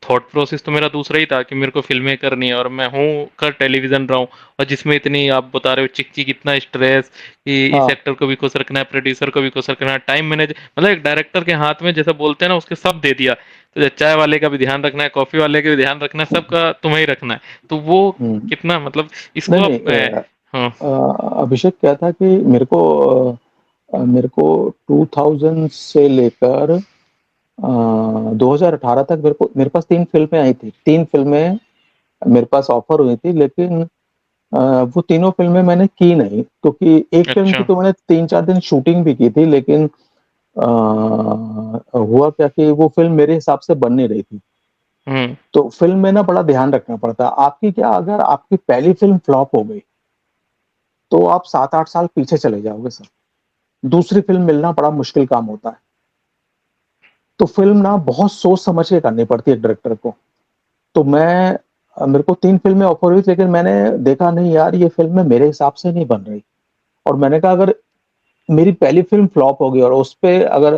थॉट प्रोसेस तो मेरा दूसरा ही था कि मेरे को फ़िल्में करनी है और मैं हूँ कर टेलीविज़न रहा हूँ और जिसमें इतनी आप बता रहे हो चिक-चिक इतना स्ट्रेस कि इस हाँ। एक्टर को भी खुश रखना है, प्रोड्यूसर को भी खुश रखना है, टाइम मैनेज मतलब एक डायरेक्टर के हाथ में जैसा बोलते हैं ना उसके सब दे दिया। तो चाय वाले का भी ध्यान रखना है, कॉफ़ी वाले का भी ध्यान रखना है, हुँ, सबका तुम्हें ही रखना है। तो वो हुँ। कितना मतलब इसको नहीं, नहीं आप हाँ। अभिषेक क्या था कि मेरे को 2000 से लेकर 2018 तक मेरे पास 3 फ़िल्में आई थी। 3 फ़िल्में मेरे पास ऑफ़र हुई थी लेकिन वो तीनों फ़िल्में मैंने की नहीं क्योंकि एक फ़िल्म की अच्छा। तो मैंने 3-4 दिन शूटिंग भी की थी लेकिन हुआ क्या कि वो फ़िल्म मेरे हिसाब से बन नहीं रही थी। हुँ। तो फ़िल्म में ना बड़ा ध्यान रखना पड़ता है। आपकी क्या अगर आपकी पहली फ़िल्म फ्लॉप हो गई, तो आप 7-8 साल पीछे चले जाओगे सर। दूसरी फ़िल्म मिलना बड़ा मुश्किल काम होता है। तो फ़िल्म ना बहुत सोच समझ के करनी पड़ती है डायरेक्टर को। तो मेरे को 3 फ़िल्में ऑफ़र हुई लेकिन मैंने देखा नहीं यार ये फ़िल्में मेरे हिसाब से नहीं बन रही और मैंने कहा अगर मेरी पहली फ़िल्म फ्लॉप हो गई और उसपे अगर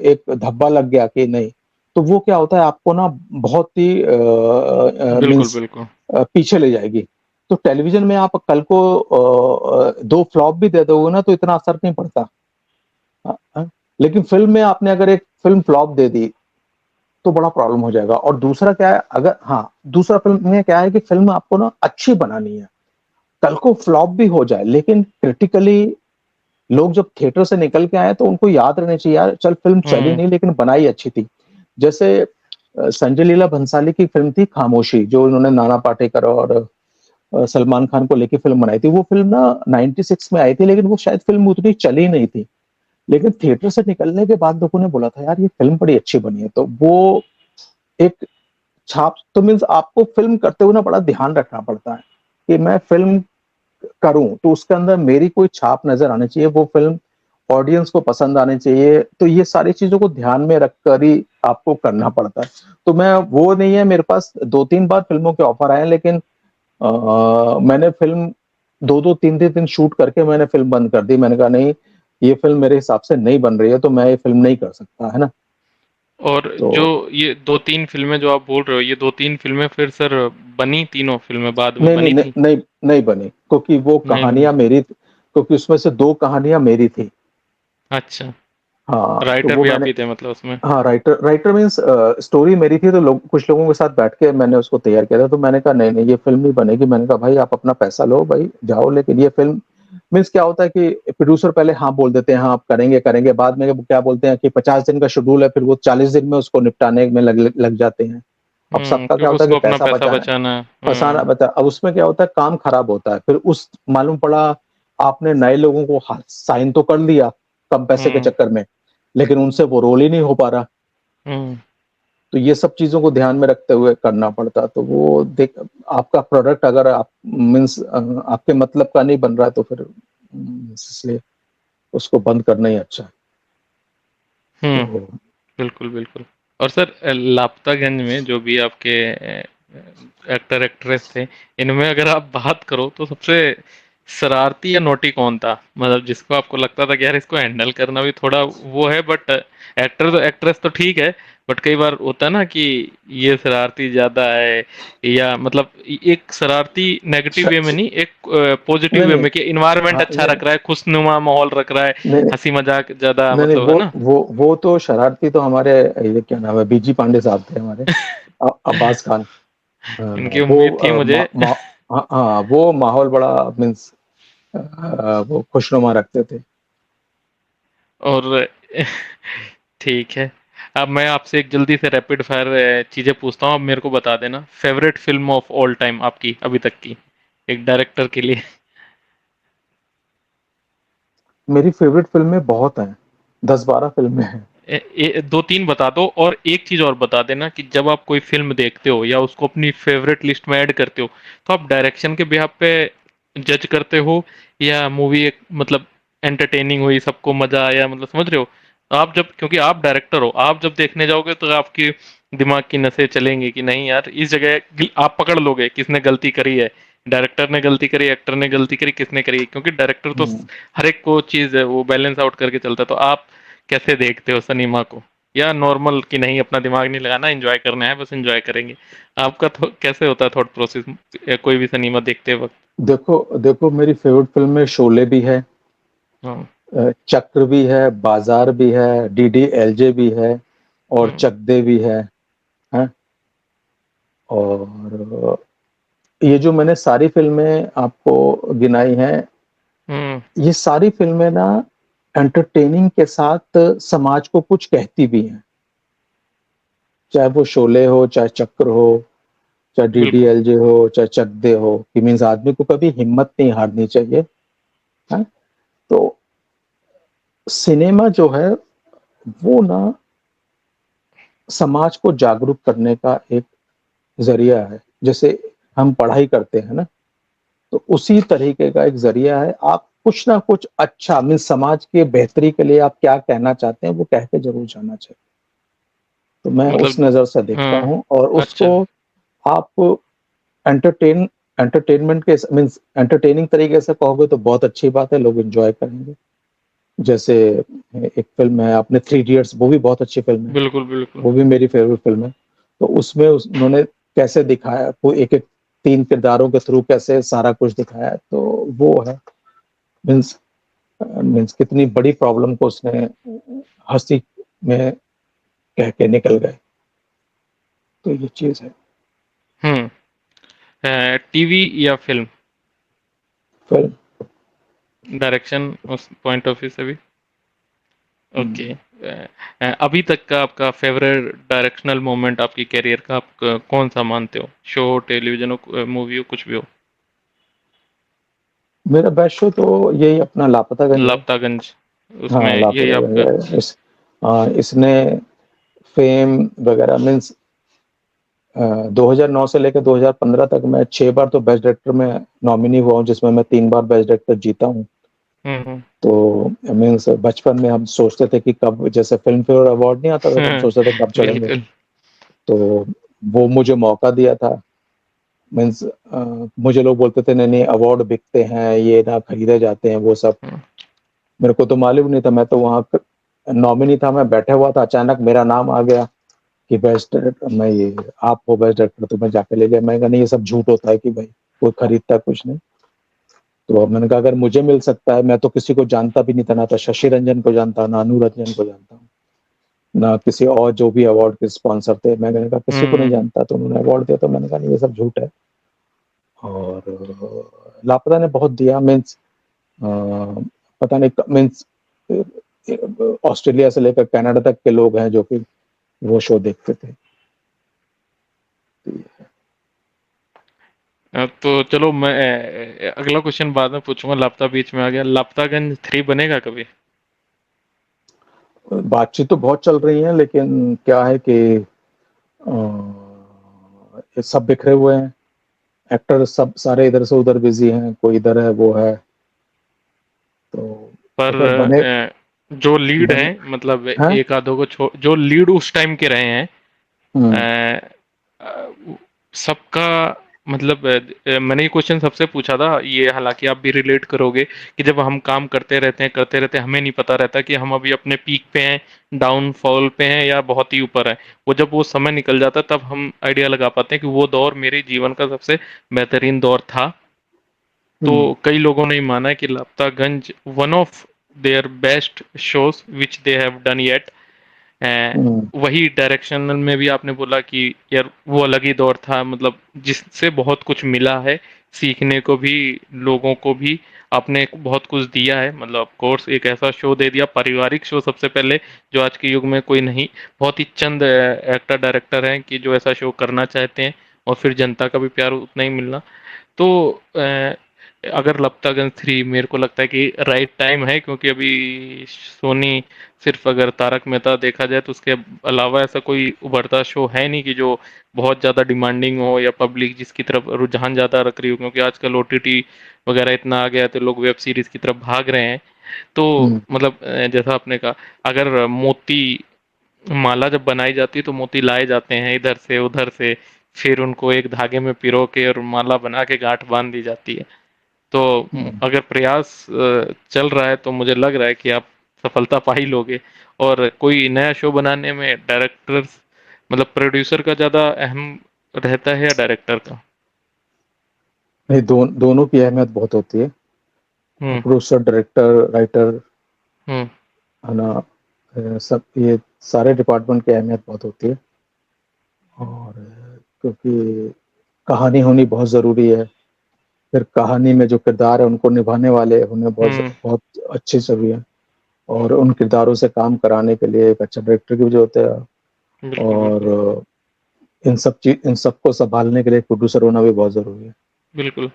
एक धब्बा लग गया कि नहीं, तो वो क्या होता है आपको ना बहुत ही बिल्कुल, मीन्स बिल्कुल। पीछे ले जाएगी। तो टेलीविज़न में आप कल को 2 फ्लॉप भी दे दोगे ना तो इतना असर नहीं पड़ता। लेकिन फ़िल्म में आपने अगर एक फ़िल्म फ्लॉप दे दी, तो बड़ा प्रॉब्लम हो जाएगा और दूसरा क्या है अगर हाँ, दूसरा फ़िल्म में क्या है कि फ़िल्म आपको ना अच्छी बनानी है। कल को फ्लॉप भी हो जाए लेकिन क्रिटिकली लोग जब थिएटर से निकल के आए तो उनको याद रहना चाहिए यार चल फ़िल्म चली हुँ। नहीं लेकिन बनाई अच्छी थी। जैसे संजय लीला भंसाली की फ़िल्म थी खामोशी जो उन्होंने नाना पाटेकर और सलमान खान को लेके फ़िल्म बनाई थी। वो फ़िल्म ना 96 में आई थी लेकिन वो शायद फ़िल्म उतनी चली नहीं थी। लेकिन थिएटर से निकलने के बाद लोगों ने बोला था यार ये फ़िल्म बड़ी अच्छी बनी है। तो वो एक छाप तो मीन्स आपको फ़िल्म करते हुए ना बड़ा ध्यान रखना पड़ता है, कि मैं फ़िल्म करूँ तो उसके अंदर मेरी कोई छाप नज़र आनी चाहिए, वो फ़िल्म ऑडियंस को पसंद आनी चाहिए, तो ये सारी चीज़ों को ध्यान में रखकर ही आपको करना पड़ता है। तो मैं वो नहीं है मेरे पास 2-3 बार फ़िल्मों के ऑफ़र आए हैं लेकिन मैंने फ़िल्म 2-2 3-3 दिन शूट करके मैंने फ़िल्म बंद कर दी। मैंने कहा नहीं, ये फ़िल्म मेरे हिसाब से नहीं बन रही है, तो मैं ये फ़िल्म नहीं कर सकता, है ना? और तो जो ये 2-3 फ़िल्में जो आप बोल रहे हो, ये 2-3 फ़िल्में फिर सर बनी तीनों फ़िल्में बाद में नहीं, नहीं, बनी नहीं, थी? नहीं, नहीं बनी, क्योंकि वो नहीं बनी। कहानियाँ मेरी क्योंकि उसमें से 2 कहानियाँ मेरी थी। अच्छा, हाँ, तो राइटर वो भी आप मैंने ही थे मतलब उसमें? हाँ, राइटर राइटर मीन्स स्टोरी मेरी थी तो लोग कुछ लोगों के साथ बैठ के मैंने उसको तैयार किया था, तो मैंने कहा नहीं, नहीं ये फ़िल्म नहीं बनेगी। मैंने कहा भाई आप अपना पैसा लो भाई, जाओ लेकिन ये फ़िल्म मीन्स क्या होता है कि प्रोड्यूसर पहले हाँ बोल देते हैं, हाँ आप करेंगे, करेंगे, बाद में वो क्या बोलते हैं कि 50 दिन का शेड्यूल है, फिर वो 40 दिन में उसको निपटाने में लग जाते हैं। अब सबका क्या क्योंकि होता है उसको कि अपना पैसा पैसा बचाना है, बचाना है। फँसाना बता अब उसमें क्या होता है काम खराब होता है, फिर उस मालूम पड़ा आपने नए लोगों को ह साइन तो कर लिया, कम पैसे के हुँ, चक्कर में, लेकिन उनसे वो रोल ही नहीं हो पा रहा। हुँ, तो ये सब चीज़ों को ध्यान में रखते हुए करना पड़ता है। तो वो देख आपका प्रोडक्ट अगर आप मीन्स आपके मतलब का नहीं बन रहा है तो फिर इसलिए उसको बंद करना ही अच्छा है। हुँ। तो बिल्कुल, बिल्कुल। और सर लापतागंज में जो भी आपके एक्टर एक्ट्रेस थे, इनमें अगर आप बात करो तो सबसे शरारती या नॉटी कौन था? मतलब जिसको आपको लगता था कि यार इसको हैंडल करना भी थोड़ा वो है, बट एक्टर तो एक्ट्रेस तो ठीक है, बट कई बार होता है ना कि ये शरारती ज़्यादा है, या मतलब एक शरारती नेगेटिव श वे में श नहीं, एक पॉजिटिव नहीं, वे नहीं। में कि एनवायरनमेंट हाँ, अच्छा नहीं, रख रहा है, खुशनुमा माहौल रख रहा है, नहीं, नहीं, हँसी मज़ाक ज़्यादा नहीं, नहीं मतलब है ना? वो तो शरारती तो हमारे ये क्या नाम है बीजी पांडे साहब थे हमारे अब्बास खान। इनकी वो उम्मीद थी मुझे। हाँ, वो माहौल बड़ा मीन्स वो खुशनुमा रखते थे। और ठीक है। अब मैं आपसे एक जल्दी से रैपिड फायर चीजें पूछता हूँ, आप मेरे को बता देना। Favourite film of all time आपकी अभी तक की, एक डायरेक्टर के लिए। मेरी फेवरेट फिल्में बहुत हैं, 10-12 फिल्में हैं। दो तीन बता दो, और एक चीज और बता देना कि जब आप कोई फिल्म देखते हो या उसको अपनी फेवरेट लिस्ट में ऐड करते हो, तो आप डायरेक्शन के बिहाफ पे जज करते हो, या मूवी एक मतलब एंटरटेनिंग हुई, सबको मजा आया, मतलब समझ रहे हो। आप जब, क्योंकि आप डायरेक्टर हो, आप जब देखने जाओगे तो आपकी दिमाग की नसें चलेंगी कि नहीं यार, इस जगह आप पकड़ लोगे किसने गलती करी है। डायरेक्टर ने गलती करी, एक्टर ने गलती करी, किसने करी, क्योंकि डायरेक्टर तो हम्म। हर एक को चीज है वो बैलेंस आउट करके चलता है। तो आप कैसे देखते हो सिनेमा को, या नॉर्मल कि नहीं अपना दिमाग नहीं लगाना, एंजॉय करना है, बस एंजॉय करेंगे। आपका कैसे होता है थॉट प्रोसेस कोई भी सिनेमा देखते वक्त? देखो देखो, मेरी फेवरेट फिल्म में शोले भी है, हाँ। चक्र भी है, बाजार भी है, DDLJ भी है, और हम्म। चक दे भी है। और ये जो मैंने सारी फिल्में आपको गिनाई हैं, हम्म। ये सारी फिल्में ना एंटरटेनिंग के साथ समाज को कुछ कहती भी हैं। चाहे वो शोले हो, चाहे चक्र हो, चाहे बिल्कुल। DDLJ हो, चाहे चक दे हो, कि मीन्स आदमी को कभी हिम्मत नहीं हारनी चाहिए। है। तो सिनेमा जो है वो ना समाज को जागरूक करने का एक जरिया है। जैसे हम पढ़ाई करते हैं ना, तो उसी तरीके का एक जरिया है। आप कुछ ना कुछ अच्छा, मीन समाज के बेहतरी के लिए आप क्या कहना चाहते हैं वो कह के जरूर जाना चाहिए। तो मैं उस मतलब। नजर से देखता हाँ। हूँ, और अच्छा। उसको आप एंटरटेन एंटरटेनमेंट के मीन्स एंटरटेनिंग तरीके से कहोगे तो बहुत अच्छी बात है, लोग एंजॉय करेंगे। जैसे एक फिल्म है आपने, 3 इडियट्स, वो भी बहुत अच्छी फिल्म है। बिल्कुल बिल्कुल। वो भी मेरी फेवरेट फिल्म है। तो उसमें उन्होंने कैसे दिखाया, वो एक एक 3 किरदारों के थ्रू कैसे सारा कुछ दिखाया है, तो वो है। मीन्स मीन्स कितनी बड़ी प्रॉब्लम को उसने हंसी में कह के निकल गए। तो ये चीज है। हम्म। टीवी या फिल्म? फिल्म। डायरेक्शन उस पॉइंट ऑफ व्यू से भी। ओके। अभी तक का आपका फेवरेट डायरेक्शनल मोमेंट आपकी कैरियर का, आप कौन सा मानते हो? शो हो, टेलीविजन हो, मूवी हो, कुछ भी हो। मेरा बेस्ट शो तो यही अपना लापतागंज है। लापतागंज, उसमें हाँ, यही लापतागंज आपका। है। इसने फेम वगैरह मीन्स 2009 से लेकर 2015 तक मैं 6 बार तो बेस्ट डायरेक्टर में नॉमिनी हुआ हूँ, जिसमें मैं 3 बार बेस्ट डायरेक्टर जीता हूँ। हम्म। तो मीन्स बचपन में हम सोचते थे कि कब, जैसे फिल्म फेयर अवार्ड नहीं आता था, तो हम सोचते थे कब चढ़ेंगे। बिल्कुल। तो वो मुझे मौका दिया था। मीन्स मुझे लोग बोलते थे नहीं नहीं, अवार्ड बिकते हैं, ये ना खरीदे जाते हैं वो सब। हम्म। मेरे को तो मालूम नहीं था, मैं तो वहाँ नॉमिनी था, मैं बैठा हुआ था, अचानक मेरा नाम आ गया कि बेस्ट डायरेक्टर। मैं ये, आप हो बेस्ट डायरेक्टर, तो मैं जाके ले गया। मैं कहा नहीं, ये सब झूठ होता है कि भाई कोई खरीदता कुछ नहीं। तो अब मैंने कहा अगर मुझे मिल सकता है, मैं तो किसी को जानता भी नहीं था, ना तो शशि रंजन को जानता, ना अनु रंजन को जानता हूँ, ना किसी और जो भी अवार्ड के स्पॉन्सर थे। मैंने कहा किसी को नहीं हम्म। जानता, तो उन्होंने अवार्ड दिया, तो मैंने कहा नहीं, ये सब झूठ है। और लापता ने बहुत दिया। मीन्स पता नहीं, मीन्स ऑस्ट्रेलिया से लेकर कनाडा तक के लोग हैं जो कि वो शो देखते थे। तो चलो मैं अगला क्वेश्चन बाद में पूछूंगा, लापता बीच में आ गया। लापतागंज 3 बनेगा कभी? बातचीत तो बहुत चल रही है, लेकिन क्या है कि ये सब बिखरे हुए हैं। एक्टर सब सारे इधर से उधर बिजी हैं, कोई इधर है, वो है। तो पर अगर बने जो लीड बने हैं, मतलब हैं। एक आधों को छोड़, जो लीड उस टाइम के रहे हैं, हम्म। अ, अ, सबका मतलब मैंने ये क्वेश्चन सबसे पूछा था ये, हालांकि आप भी रिलेट करोगे कि जब हम काम करते रहते हैं, हमें नहीं पता रहता कि हम अभी अपने पीक पे हैं, डाउनफॉल पे हैं, या बहुत ही ऊपर है। वो जब वो समय निकल जाता है, तब हम आइडिया लगा पाते हैं कि वो दौर मेरे जीवन का सबसे बेहतरीन दौर था। तो हम्म। कई लोगों ने माना है कि Lapataganj one of their best shows which they have done yet. वही डायरेक्शनल में भी आपने बोला कि यार वो अलग ही दौर था, मतलब जिससे बहुत कुछ मिला है सीखने को भी, लोगों को भी। आपने बहुत कुछ दिया है, मतलब ऑफ कोर्स एक ऐसा शो दे दिया, पारिवारिक शो सबसे पहले, जो आज के युग में कोई नहीं, बहुत ही चंद एक्टर डायरेक्टर हैं कि जो ऐसा शो करना चाहते हैं, और फिर जनता का भी प्यार उतना ही मिलना। तो अगर लपतागंज 3, मेरे को लगता है कि राइट टाइम है, क्योंकि अभी सोनी सिर्फ, अगर तारक मेहता देखा जाए तो उसके अलावा ऐसा कोई उभरता शो है नहीं कि जो बहुत ज़्यादा डिमांडिंग हो, या पब्लिक जिसकी तरफ रुझान ज़्यादा रख रही हो, क्योंकि आजकल ओटीटी वगैरह इतना आ गया है तो लोग वेब सीरीज की तरफ भाग रहे हैं। तो हम्म, मतलब जैसा आपने कहा, अगर मोती माला जब बनाई जाती है तो मोती लाए जाते हैं इधर से उधर से, फिर उनको एक धागे में पिरो के और माला बना के गांठ बांध दी जाती है। तो हम्म। अगर प्रयास चल रहा है तो मुझे लग रहा है कि आप सफलता पा ही लोगे। और कोई नया शो बनाने में डायरेक्टर्स, मतलब प्रोड्यूसर का ज़्यादा अहम रहता है या डायरेक्टर का? नहीं, दोनों की अहमियत बहुत होती है। हुँ, प्रोड्यूसर, डायरेक्टर, राइटर, हुँ, है ना, सब ये सारे डिपार्टमेंट की अहमियत बहुत होती है। और क्योंकि कहानी होनी बहुत ज़रूरी है। फिर कहानी में जो किरदार है उनको निभाने वाले होने बहुत हुँ, बहुत अच्छे ज़रूरी है। और उन किरदारों से काम कराने के लिए एक अच्छा डायरेक्टर की भी ज़रूरत है। बिल्कुल, बिल्कुल, और इन सबको सँभालने के लिए एक प्रोड्यूसर होना भी बहुत ज़रूरी है। बिल्कुल।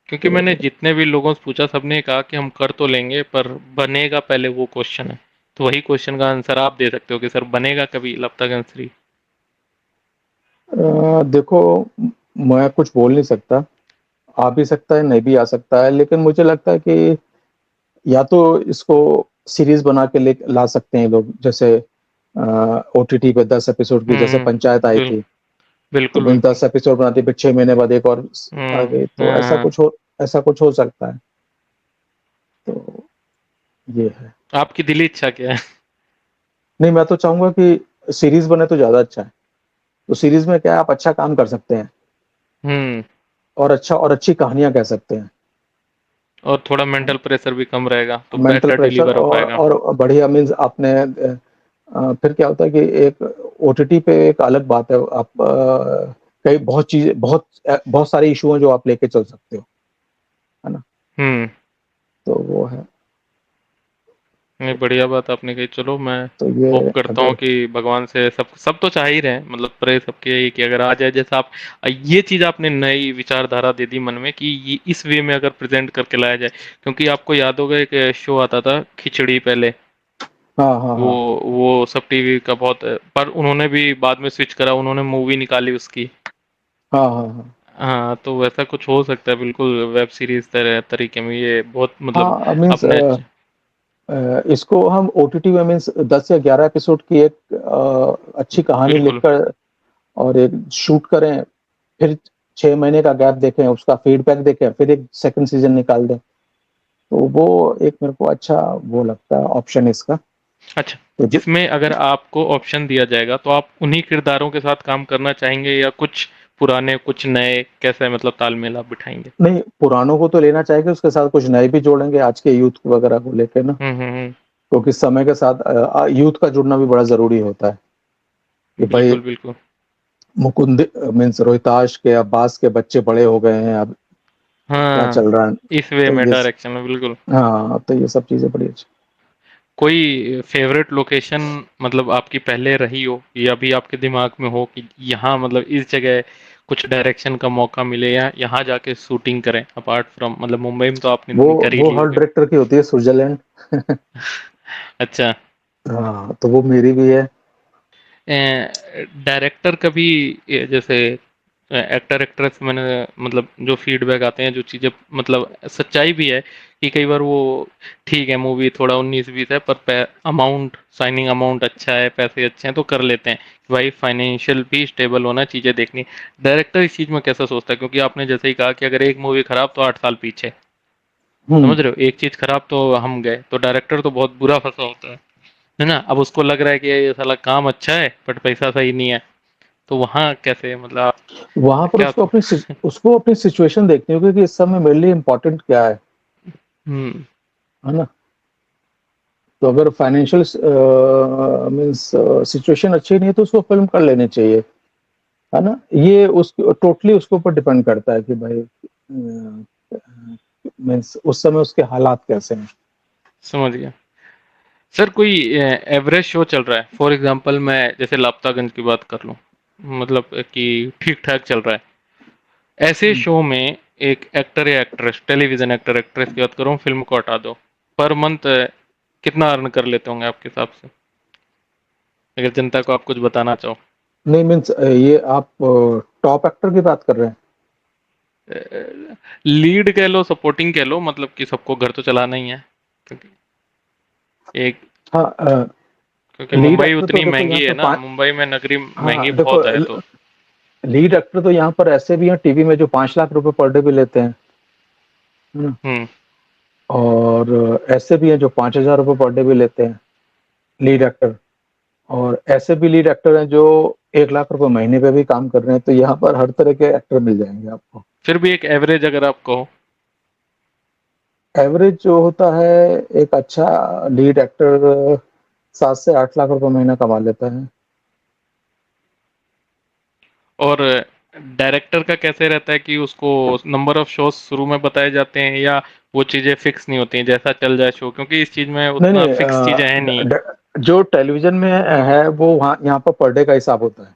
क्योंकि मैंने तो जितने भी लोगों से पूछा, सबने कहा कि हम कर तो लेंगे पर बनेगा पहले, वो क्वेश्चन है। तो वही क्वेश्चन का आंसर आप दे सकते हो कि सर बनेगा कभी लपतागंज 3? देखो, मैं कुछ बोल नहीं सकता। आ भी सकता है, नहीं भी आ सकता है, लेकिन मुझे लगता है कि या तो इसको सीरीज़ बना के ले ला सकते हैं लोग, जैसे ओटीटी पे 10 एपिसोड की, जैसे हुँ, पंचायत आई बिल थी। तो बिल्कुल, बिन बिल्कुल। 10 एपिसोड बनाती, फिर 6 महीने बाद एक और आ हुँ, गई, तो हाँ, हाँ। ऐसा कुछ हो सकता है। तो ये है। आपकी दिली इच्छा क्या है? नहीं, मैं तो चाहूँगा कि सीरीज़ बने तो ज़्यादा अच्छा है। तो सीरीज़ में क्या है, आप अच्छा काम कर सकते हैं हुँ, और अच्छी कहानियाँ कह सकते हैं। और थोड़ा मेंटल प्रेशर भी कम रहेगा, तो मेंटल बेटर प्रेशर डिलीवर हो पाएगा। और बढ़िया मीन्स आपने फिर क्या होता है कि एक ओटीटी पे एक अलग बात है, आप कई बहुत चीज़ें बहुत सारे इश्यू हैं जो आप लेके चल सकते हो, है ना? हुँ, तो वो है। नहीं बढ़िया बात आपने कही। चलो, मैं तो ये होप करता हूँ अगर कि भगवान से सब सब तो चाह ही रहे हैं, मतलब प्रे सबके यही कि अगर आ जाए, जैसा आप ये चीज़ आपने नई विचारधारा दे दी मन में कि ये इस वे में अगर प्रेज़ेंट करके लाया जाए। क्योंकि आपको याद होगा एक शो आता था खिचड़ी पहले, हाँ, हाँ, वो हाँ। वो सब टीवी का बहुत, पर उन्होंने भी बाद में स्विच करा, उन्होंने मूवी निकाली उसकी। हाँ, हाँ, हाँ। हाँ, तो वैसा कुछ हो सकता है बिल्कुल, वेब सीरीज़ तरीके में ये बहुत, मतलब हाँ, मीन्स अपने इसको हम ओटीटी में मीन्स 10 या 11 एपिसोड की एक अच्छी कहानी बिल्कुल। लिखकर और एक शूट करें, फिर 6 महीने का गैप देखें, उसका फीडबैक देखें, फिर एक सेकंड सीज़न निकाल दें। तो वो एक मेरे को अच्छा वो लगता है ऑप्शन इसका। अच्छा, तो जो इसमें अगर आपको ऑप्शन दिया जाएगा तो आप उन्हीं किरदारों के साथ काम करना चाहेंगे, या कुछ पुराने कुछ नए, कैसे मतलब तालमेल आप बिठाएंगे? नहीं, पुरानों को तो लेना चाहेंगे, उसके साथ कुछ नए भी जोड़ेंगे आज के यूथ वगैरह को लेके ना, हम्म। क्योंकि समय के साथ यूथ का जुड़ना भी बड़ा ज़रूरी होता है कि भाई बिल्कुल, बिल्कुल। मुकुंद मीन्स रोहिताश के, अब्बास के बच्चे बड़े हो गए हैं, अब क्या हाँ, चल रहा है। इस वे तो में ये डायरेक्शन में बिल्कुल। हाँ, तो ये सब चीज़ें बड़ी अच्छी। कोई फेवरेट लोकेशन मतलब आपकी पहले रही हो, या अभी आपके दिमाग में हो कि यहाँ मतलब इस जगह कुछ डायरेक्शन का मौका मिले, या यहाँ जाके शूटिंग करें, अपार्ट फ्रॉम, मतलब मुंबई में तो वो आपने कर ही वो ली हर होगी। डायरेक्टर की होती है, स्विट्जरलैंड। अच्छा। हाँ, तो वो मेरी भी है। डायरेक्टर कभी जैसे एक्टर एक्ट्रेस, मैंने मतलब जो फीडबैक आते हैं, जो चीज़ें मतलब सच्चाई भी है कि कई बार वो ठीक है, मूवी थोड़ा 19-20 है पर अमाउंट, साइनिंग अमाउंट अच्छा है, पैसे अच्छे हैं तो कर लेते हैं कि भाई फाइनेंशियल भी स्टेबल होना, चीज़ें देखनी। डायरेक्टर इस चीज़ में कैसा सोचता है? क्योंकि आपने जैसे ही कहा कि अगर एक मूवी खराब तो 8 साल पीछे, हम्म। समझ रहे हो, एक चीज़ खराब तो हम गए, तो डायरेक्टर तो बहुत बुरा फंसा होता है ना? अब उसको लग रहा है कि ये साला काम अच्छा है बट पैसा सही नहीं है, तो वहाँ कैसे, मतलब आप वहां पर क्या उसको अपनी सिचुएशन देखनी होगी कि इस समय मेरे लिए इम्पोर्टेंट क्या है हम्म, ना? तो अगर फाइनेंशियल मीन्स सिचुएशन अच्छी नहीं है तो उसको फ़िल्म कर लेनी चाहिए, है ना? ये उस टोटली उसके ऊपर डिपेंड करता है कि भाई मीन्स उस समय उसके हालात कैसे हैं। समझ गया। सर कोई एवरेज शो चल रहा है, फॉर एग्जांपल मैं जैसे लापतागंज की बात कर लूँ, मतलब कि ठीक ठाक चल रहा है, ऐसे हुँ। शो में एक एक्टर या एक्ट्रेस, टेलीविजन एक्टर एक्ट्रेस की बात कर रहा हूँ, फिल्म को हटा दो, पर मंथ कितना अर्न कर लेते होंगे आपके हिसाब से, अगर जनता को आप कुछ बताना चाहो? नहीं मीन्स ये आप टॉप एक्टर की बात कर रहे हैं? लीड कह लो, सपोर्टिंग कह लो, मतलब कि सबको घर तो चलाना ही है, क्योंकि एक हाँ क्योंकि लीड मुंबई एक्टर तो उतनी देखो यहाँ महंगी है पर ना, मुंबई में नगरी महंगी हाँ, देखो बहुत है तो। लीड एक्टर तो यहाँ पर ऐसे भी हैं टीवी में जो 5 लाख रुपए पर डे भी लेते हैं, है ना? हम्म। और ऐसे भी हैं जो 5,000 रुपए पर डे भी लेते हैं, लीड एक्टर। और ऐसे भी लीड एक्टर हैं जो 1 लाख रुपए महीने पे भी काम कर रहे हैं, तो यहाँ पर हर तरह के एक्टर मिल जाएँगे आपको। फिर भी एक एवरेज अगर आप कहो। एवरेज जो होता है, एक अच्छा लीड एक्टर 7 से 8 लाख रुपए महीना कमा लेता है। और डायरेक्टर का कैसे रहता है कि उसको नंबर ऑफ शोज शुरू में बताए जाते हैं, या वो चीजें फिक्स नहीं होती हैं, जैसा चल जाए शो, क्योंकि इस चीज में नहीं, उतना नहीं फिक्स चीजें हैं नहीं। ड ड जो टेलीविज़न में है वो वहाँ यहाँ पर डे का हिसाब होता है,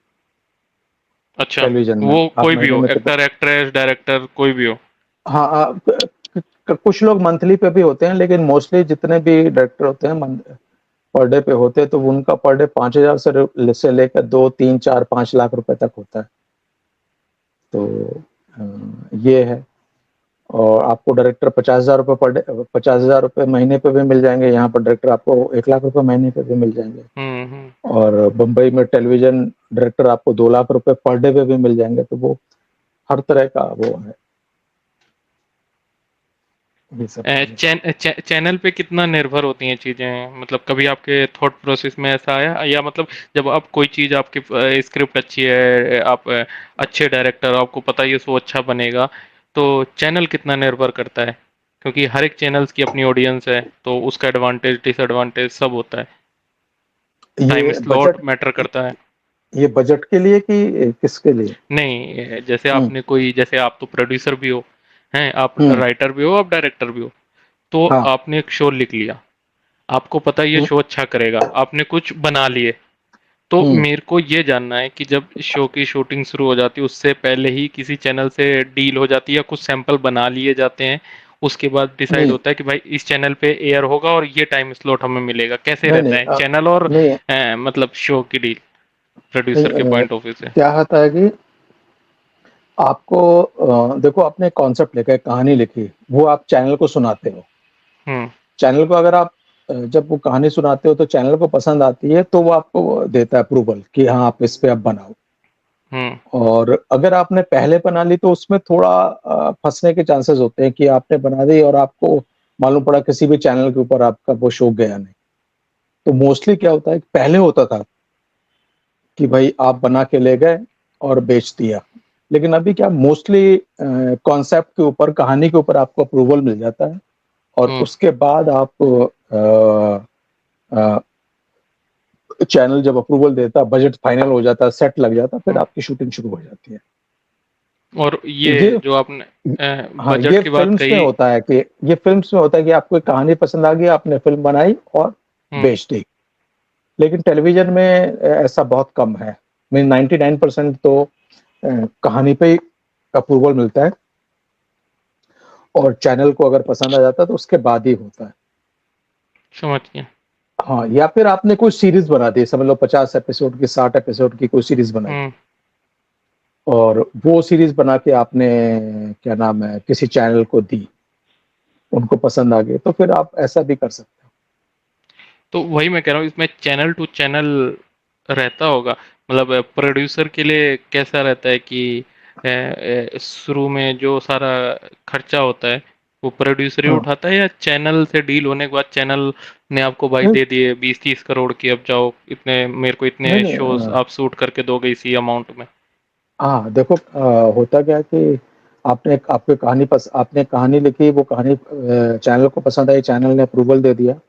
अच्छा, टेलीविज़न में। वो आप कोई भी महीने हो, में कितना एक्टर एक्ट्रेस डायरेक्टर कोई भी हो? हाँ, कुछ लोग मंथली पे भी होते हैं, लेकिन मोस्टली जितने भी डायरेक्टर होते हैं पर डे पे होते हैं, तो उनका पर डे 5,000 से लेकर 2, 3, 4, 5 लाख रुपए तक होता है। तो ये है। और आपको डायरेक्टर 50,000 रुपए पर डे 50,000 रुपए महीने पे भी मिल जाएँगे, यहाँ पर डायरेक्टर आपको 1 लाख रुपए महीने पे भी मिल जाएँगे। हम्म। और बम्बई में टेलीविज़न डायरेक्टर आपको 2 लाख रुपए पर डे पे भी मिल जाएँगे, तो वो हर तरह का वो है, ये सब चीज़ें। चैनल पे कितना निर्भर होती हैं चीजें, मतलब कभी आपके थॉट प्रोसेस में ऐसा आया, या मतलब जब आप कोई चीज, आपकी स्क्रिप्ट अच्छी है, आप अच्छे डायरेक्टर, आपको पता है ये शो अच्छा बनेगा, तो चैनल कितना निर्भर करता है? क्योंकि हर एक चैनल्स की अपनी ऑडियंस है, तो उसका एडवांटेज डिसएडवांटेज सब होता है। टाइम ये स्लॉट बजट मैटर करता है। ये बजट के लिए कि किसके लिए? नहीं, जैसे हुँ, आपने कोई, जैसे आप तो प्रोड्यूसर भी हो, हैं आप, हुँ, राइटर भी हो, आप डायरेक्टर भी हो, तो हाँ, आपने एक शो लिख लिया, आपको पता है ये हुँ, शो अच्छा करेगा, आपने कुछ बना लिए, तो हुँ, मेरे को ये जानना है कि जब शो की शूटिंग शुरू हो जाती है, उससे पहले ही किसी चैनल से डील हो जाती है, या कुछ सैंपल बना लिए जाते हैं, उसके बाद डिसाइड नहीं, होता है कि भाई इस चैनल पे एयर होगा और ये टाइम स्लॉट हमें मिलेगा, कैसे नहीं, रहता नहीं है चैनल और नहीं, मतलब शो की डील, नहीं प्रोड्यूसर के पॉइंट ऑफ व्यू से? क्या होता है कि आपको देखो आपने कॉन्सेप्ट लिखा है, कहानी लिखी, वो आप चैनल को सुनाते हो। हम्म। चैनल को अगर आप जब वो कहानी सुनाते हो तो चैनल को पसंद आती है, तो वो आपको देता है अप्रूवल कि हाँ, आप इस पे अब बनाओ। हम्म। और अगर आपने पहले बना ली तो उसमें थोड़ा फँसने के चांसेस होते हैं कि आपने बना दी और आपको मालूम पड़ा किसी भी चैनल के ऊपर आपका वो शो गया नहीं। तो मोस्टली क्या होता है कि पहले होता था कि भाई आप बना के ले गए और बेच दिया। लेकिन अभी क्या मोस्टली कॉन्सेप्ट के ऊपर, कहानी के ऊपर आपको अप्रूवल मिल जाता है और हम्म। उसके बाद आप अ, चैनल जब अप्रूवल देता है, बजट फाइनल हो जाता है, सेट लग जाता है, फिर हम्म। आपकी शूटिंग शुरू हो जाती है। और तो ये ये जो आपने हाँ, बजट ये की बात फ़िल्म्स में कही। होता है कि आपको एक कहानी पसंद आ गई, आपने फ़िल्म बनाई और हम्म। बेच दी। लेकिन टेलीविज़न में ऐसा बहुत कम है। मीन 99% तो कहानी पे ही अप्रूवल मिलता है और चैनल को अगर पसंद आ जाता है तो उसके बाद ही होता है। समझ गया। हाँ, या फिर आपने कोई सीरीज़ बना दी, समझ लो 50 एपिसोड की, 60 एपिसोड की कोई सीरीज़ बनाई हम्म। और वो सीरीज़ बना के आपने क्या नाम है, किसी चैनल को दी, उनको पसंद आ गई, तो फिर आप ऐसा भी कर सकते हो। तो वही मैं कह रहा हूँ, इसमें चैनल टू चैनल रहता होगा, मतलब प्रोड्यूसर के लिए कैसा रहता है कि शुरू में जो सारा खर्चा होता है वो प्रोड्यूसर ही हाँ, उठाता है, या चैनल से डील होने के बाद चैनल ने आपको भाई नहीं, दे दिए 20-30 करोड़ की, अब जाओ इतने मेरे को इतने नहीं, नहीं शोज आप शूट करके दोगे इसी अमाउंट में? हाँ, देखो होता क्या है कि आपने कहानी लिखी, वो कहानी चैनल को पसंद आई, चैनल ने अप्रूवल दे दिया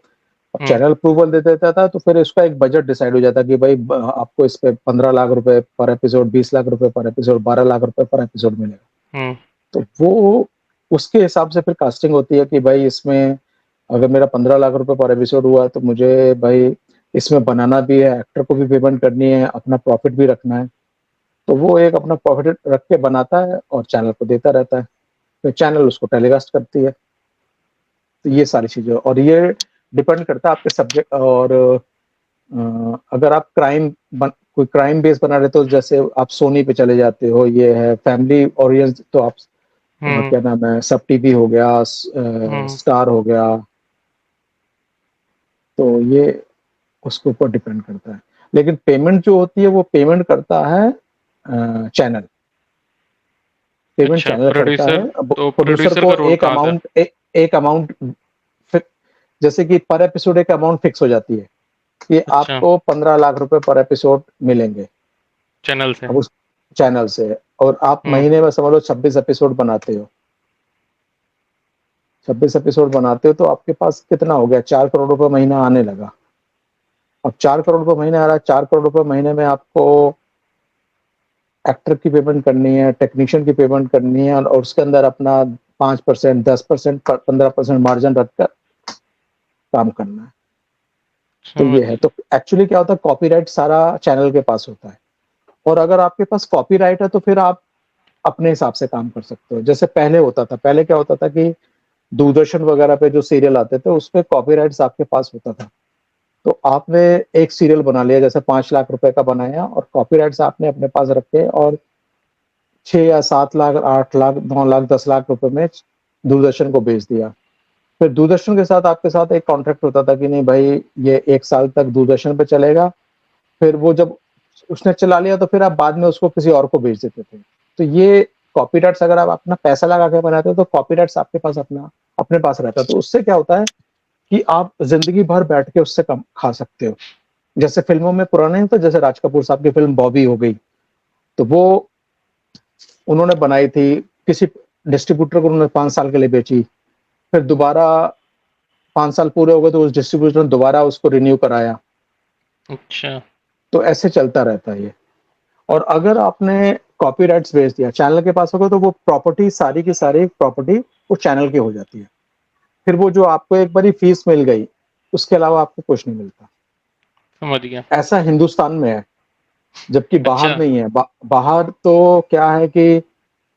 अब चैनल अप्रूवल दे देता था तो फिर उसका एक बजट डिसाइड हो जाता कि भाई आपको इस पे 15 लाख रुपए पर एपिसोड, 20 लाख रुपए पर एपिसोड, 12 लाख रुपए पर एपिसोड मिलेगा। तो वो उसके हिसाब से फिर कास्टिंग होती है कि भाई इसमें अगर मेरा 15 लाख रुपए पर एपिसोड हुआ तो मुझे भाई इसमें बनाना भी है, एक्टर को भी पेमेंट करनी है, अपना प्रॉफिट भी रखना है। तो वो एक अपना प्रॉफिट रख के बनाता है और चैनल को देता रहता है, फिर चैनल उसको टेलीकास्ट करती है। तो ये सारी चीजें, और ये डिपेंड करता है आपके सब्जेक्ट। और अगर आप कोई क्राइम बेस बना रहे तो जैसे आप सोनी पे चले जाते हो, ये है फैमिली ओरिएंट, तो आप क्या नाम है, सब टीवी हो गया, स्टार हो गया, तो ये उसके ऊपर डिपेंड करता है। लेकिन पेमेंट जो होती है वो पेमेंट करता है चैनल, पेमेंट अच्छा, चैनल करता प्रोड्यूसर, है। तो प्रोड्यूसर प्रोड्यूसर का को रोल एक कहाँ का? अमाउंट एक अमाउंट, जैसे कि पर एपिसोड एक अमाउंट फिक्स हो जाती है कि अच्छा, आपको 15 लाख रुपए पर एपिसोड मिलेंगे चैनल से। अब उस चैनल से। और आप हुँ, महीने में समझ लो 26 एपिसोड बनाते हो, 26 एपिसोड बनाते हो तो आपके पास कितना हो गया, 4 करोड़ रुपए महीना आने लगा। अब 4 करोड़ रुपए महीने आ रहा है, 4 करोड़ रुपए महीने में आपको एक्टर की पेमेंट करनी है, टेक्नीशियन की पेमेंट करनी है, और उसके अंदर अपना 5%, 10%, 15% मार्जिन रखकर काम करना है। तो समझ ये है। तो एक्चुअली क्या होता है, कॉपीराइट सारा चैनल के पास होता है। और अगर आपके पास कॉपीराइट है तो फिर आप अपने हिसाब से काम कर सकते हो। जैसे पहले होता था, पहले क्या होता था कि दूरदर्शन वगैरह पे जो सीरियल आते थे उस पे कॉपीराइट्स आपके पास होता था। तो आपने एक सीरियल बना लिया, जैसे 5 लाख रुपए का बनाया, और कॉपीराइट्स आपने अपने पास रखे, और 6 या 7 लाख, 8 लाख, 9 लाख, 10 लाख रुपए में दूरदर्शन को बेच दिया। फिर दूरदर्शन के साथ आपके साथ एक कॉन्ट्रैक्ट होता था कि नहीं भाई ये 1 साल तक दूरदर्शन पे चलेगा। फिर वो जब उसने चला लिया तो फिर आप बाद में उसको किसी और को बेच देते थे। तो ये कॉपीराइट्स अगर आप अपना पैसा लगा के बनाते हो तो कॉपीराइट्स आपके पास अपने पास रहता है। तो उससे क्या होता है कि आप जिंदगी भर बैठ के उससे कम खा सकते हो। जैसे फिल्मों में पुराने तो जैसे राज कपूर साहब की फिल्म बॉबी हो गई, तो वो उन्होंने बनाई थी, किसी डिस्ट्रीब्यूटर को उन्होंने 5 साल के लिए बेची, फिर दोबारा 5 साल पूरे हो गए तो उस डिस्ट्रीब्यूटर ने दोबारा उसको रिन्यू कराया। अच्छा, तो ऐसे चलता रहता है ये। और अगर आपने कॉपीराइट्स बेच दिया, चैनल के पास होगा, तो वो प्रॉपर्टी सारी की सारी प्रॉपर्टी वो चैनल की हो जाती है। फिर वो जो आपको एक बारी फीस मिल गई, उसके अलावा आपको कुछ नहीं मिलता। समझ गया। ऐसा हिंदुस्तान में है, जबकि बाहर अच्छा, नहीं है। बाहर तो क्या है कि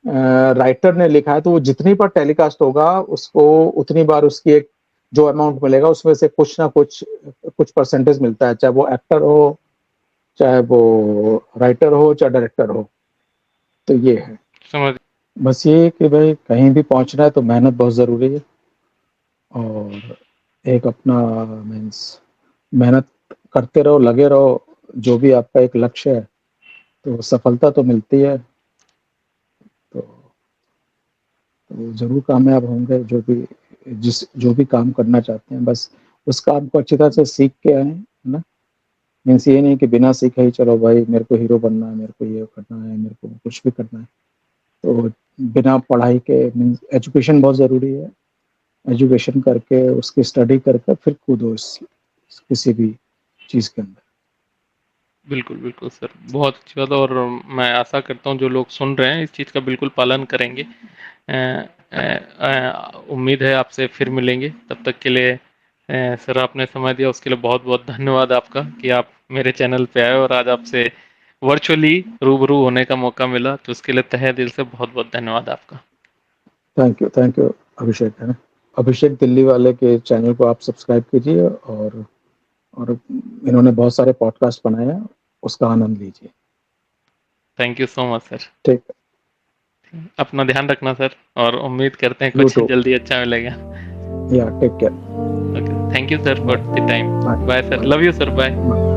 राइटर ने लिखा है तो वो जितनी बार टेलीकास्ट होगा उसको उतनी बार उसकी एक जो अमाउंट मिलेगा उसमें से कुछ ना कुछ कुछ परसेंटेज मिलता है, चाहे वो एक्टर हो, चाहे वो राइटर हो, चाहे डायरेक्टर हो। तो ये है। समझ बस ये कि भाई कहीं भी पहुंचना है तो मेहनत बहुत ज़रूरी है, और एक अपना मीन्स मेहनत करते रहो, लगे रहो, जो भी आपका एक लक्ष्य है तो सफलता तो मिलती है। तो, तो ज़रूर कामयाब होंगे जो भी काम करना चाहते हैं। बस उस काम को अच्छी तरह से सीख के आए, है ना। मीन्स ये नहीं कि बिना सीखे ही चलो भाई मेरे को हीरो बनना है, मेरे को ये करना है, मेरे को कुछ भी करना है। तो बिना पढ़ाई के मीन्स एजुकेशन बहुत ज़रूरी है। एजुकेशन करके उसकी स्टडी करके फिर कूदो किसी भी चीज़ के अंदर। बिल्कुल, बिल्कुल सर, बहुत अच्छी बात है और मैं आशा करता हूँ जो लोग सुन रहे हैं इस चीज़ का बिल्कुल पालन करेंगे। उम्मीद है आपसे फिर मिलेंगे, तब तक के लिए सर आपने समय दिया उसके लिए बहुत-बहुत धन्यवाद आपका कि आप मेरे चैनल पे आए और आज आपसे वर्चुअली रूबरू होने का मौका मिला, तो उसके लिए तहे दिल से बहुत-बहुत धन्यवाद आपका। थैंक यू अभिषेक, है ना। अभिषेक दिल्ली वाले के चैनल को आप सब्सक्राइब कीजिए, और इन्होंने बहुत सारे पॉडकास्ट बनाए हैं, उसका आनंद लीजिए। Thank you so much sir. ठीक है। अपना ध्यान रखना सर और उम्मीद करते हैं यू कुछ टू। जल्दी अच्छा मिलेगा। या take care. Okay, thank you sir for by the time. Bye bye sir, bye love you sir, bye.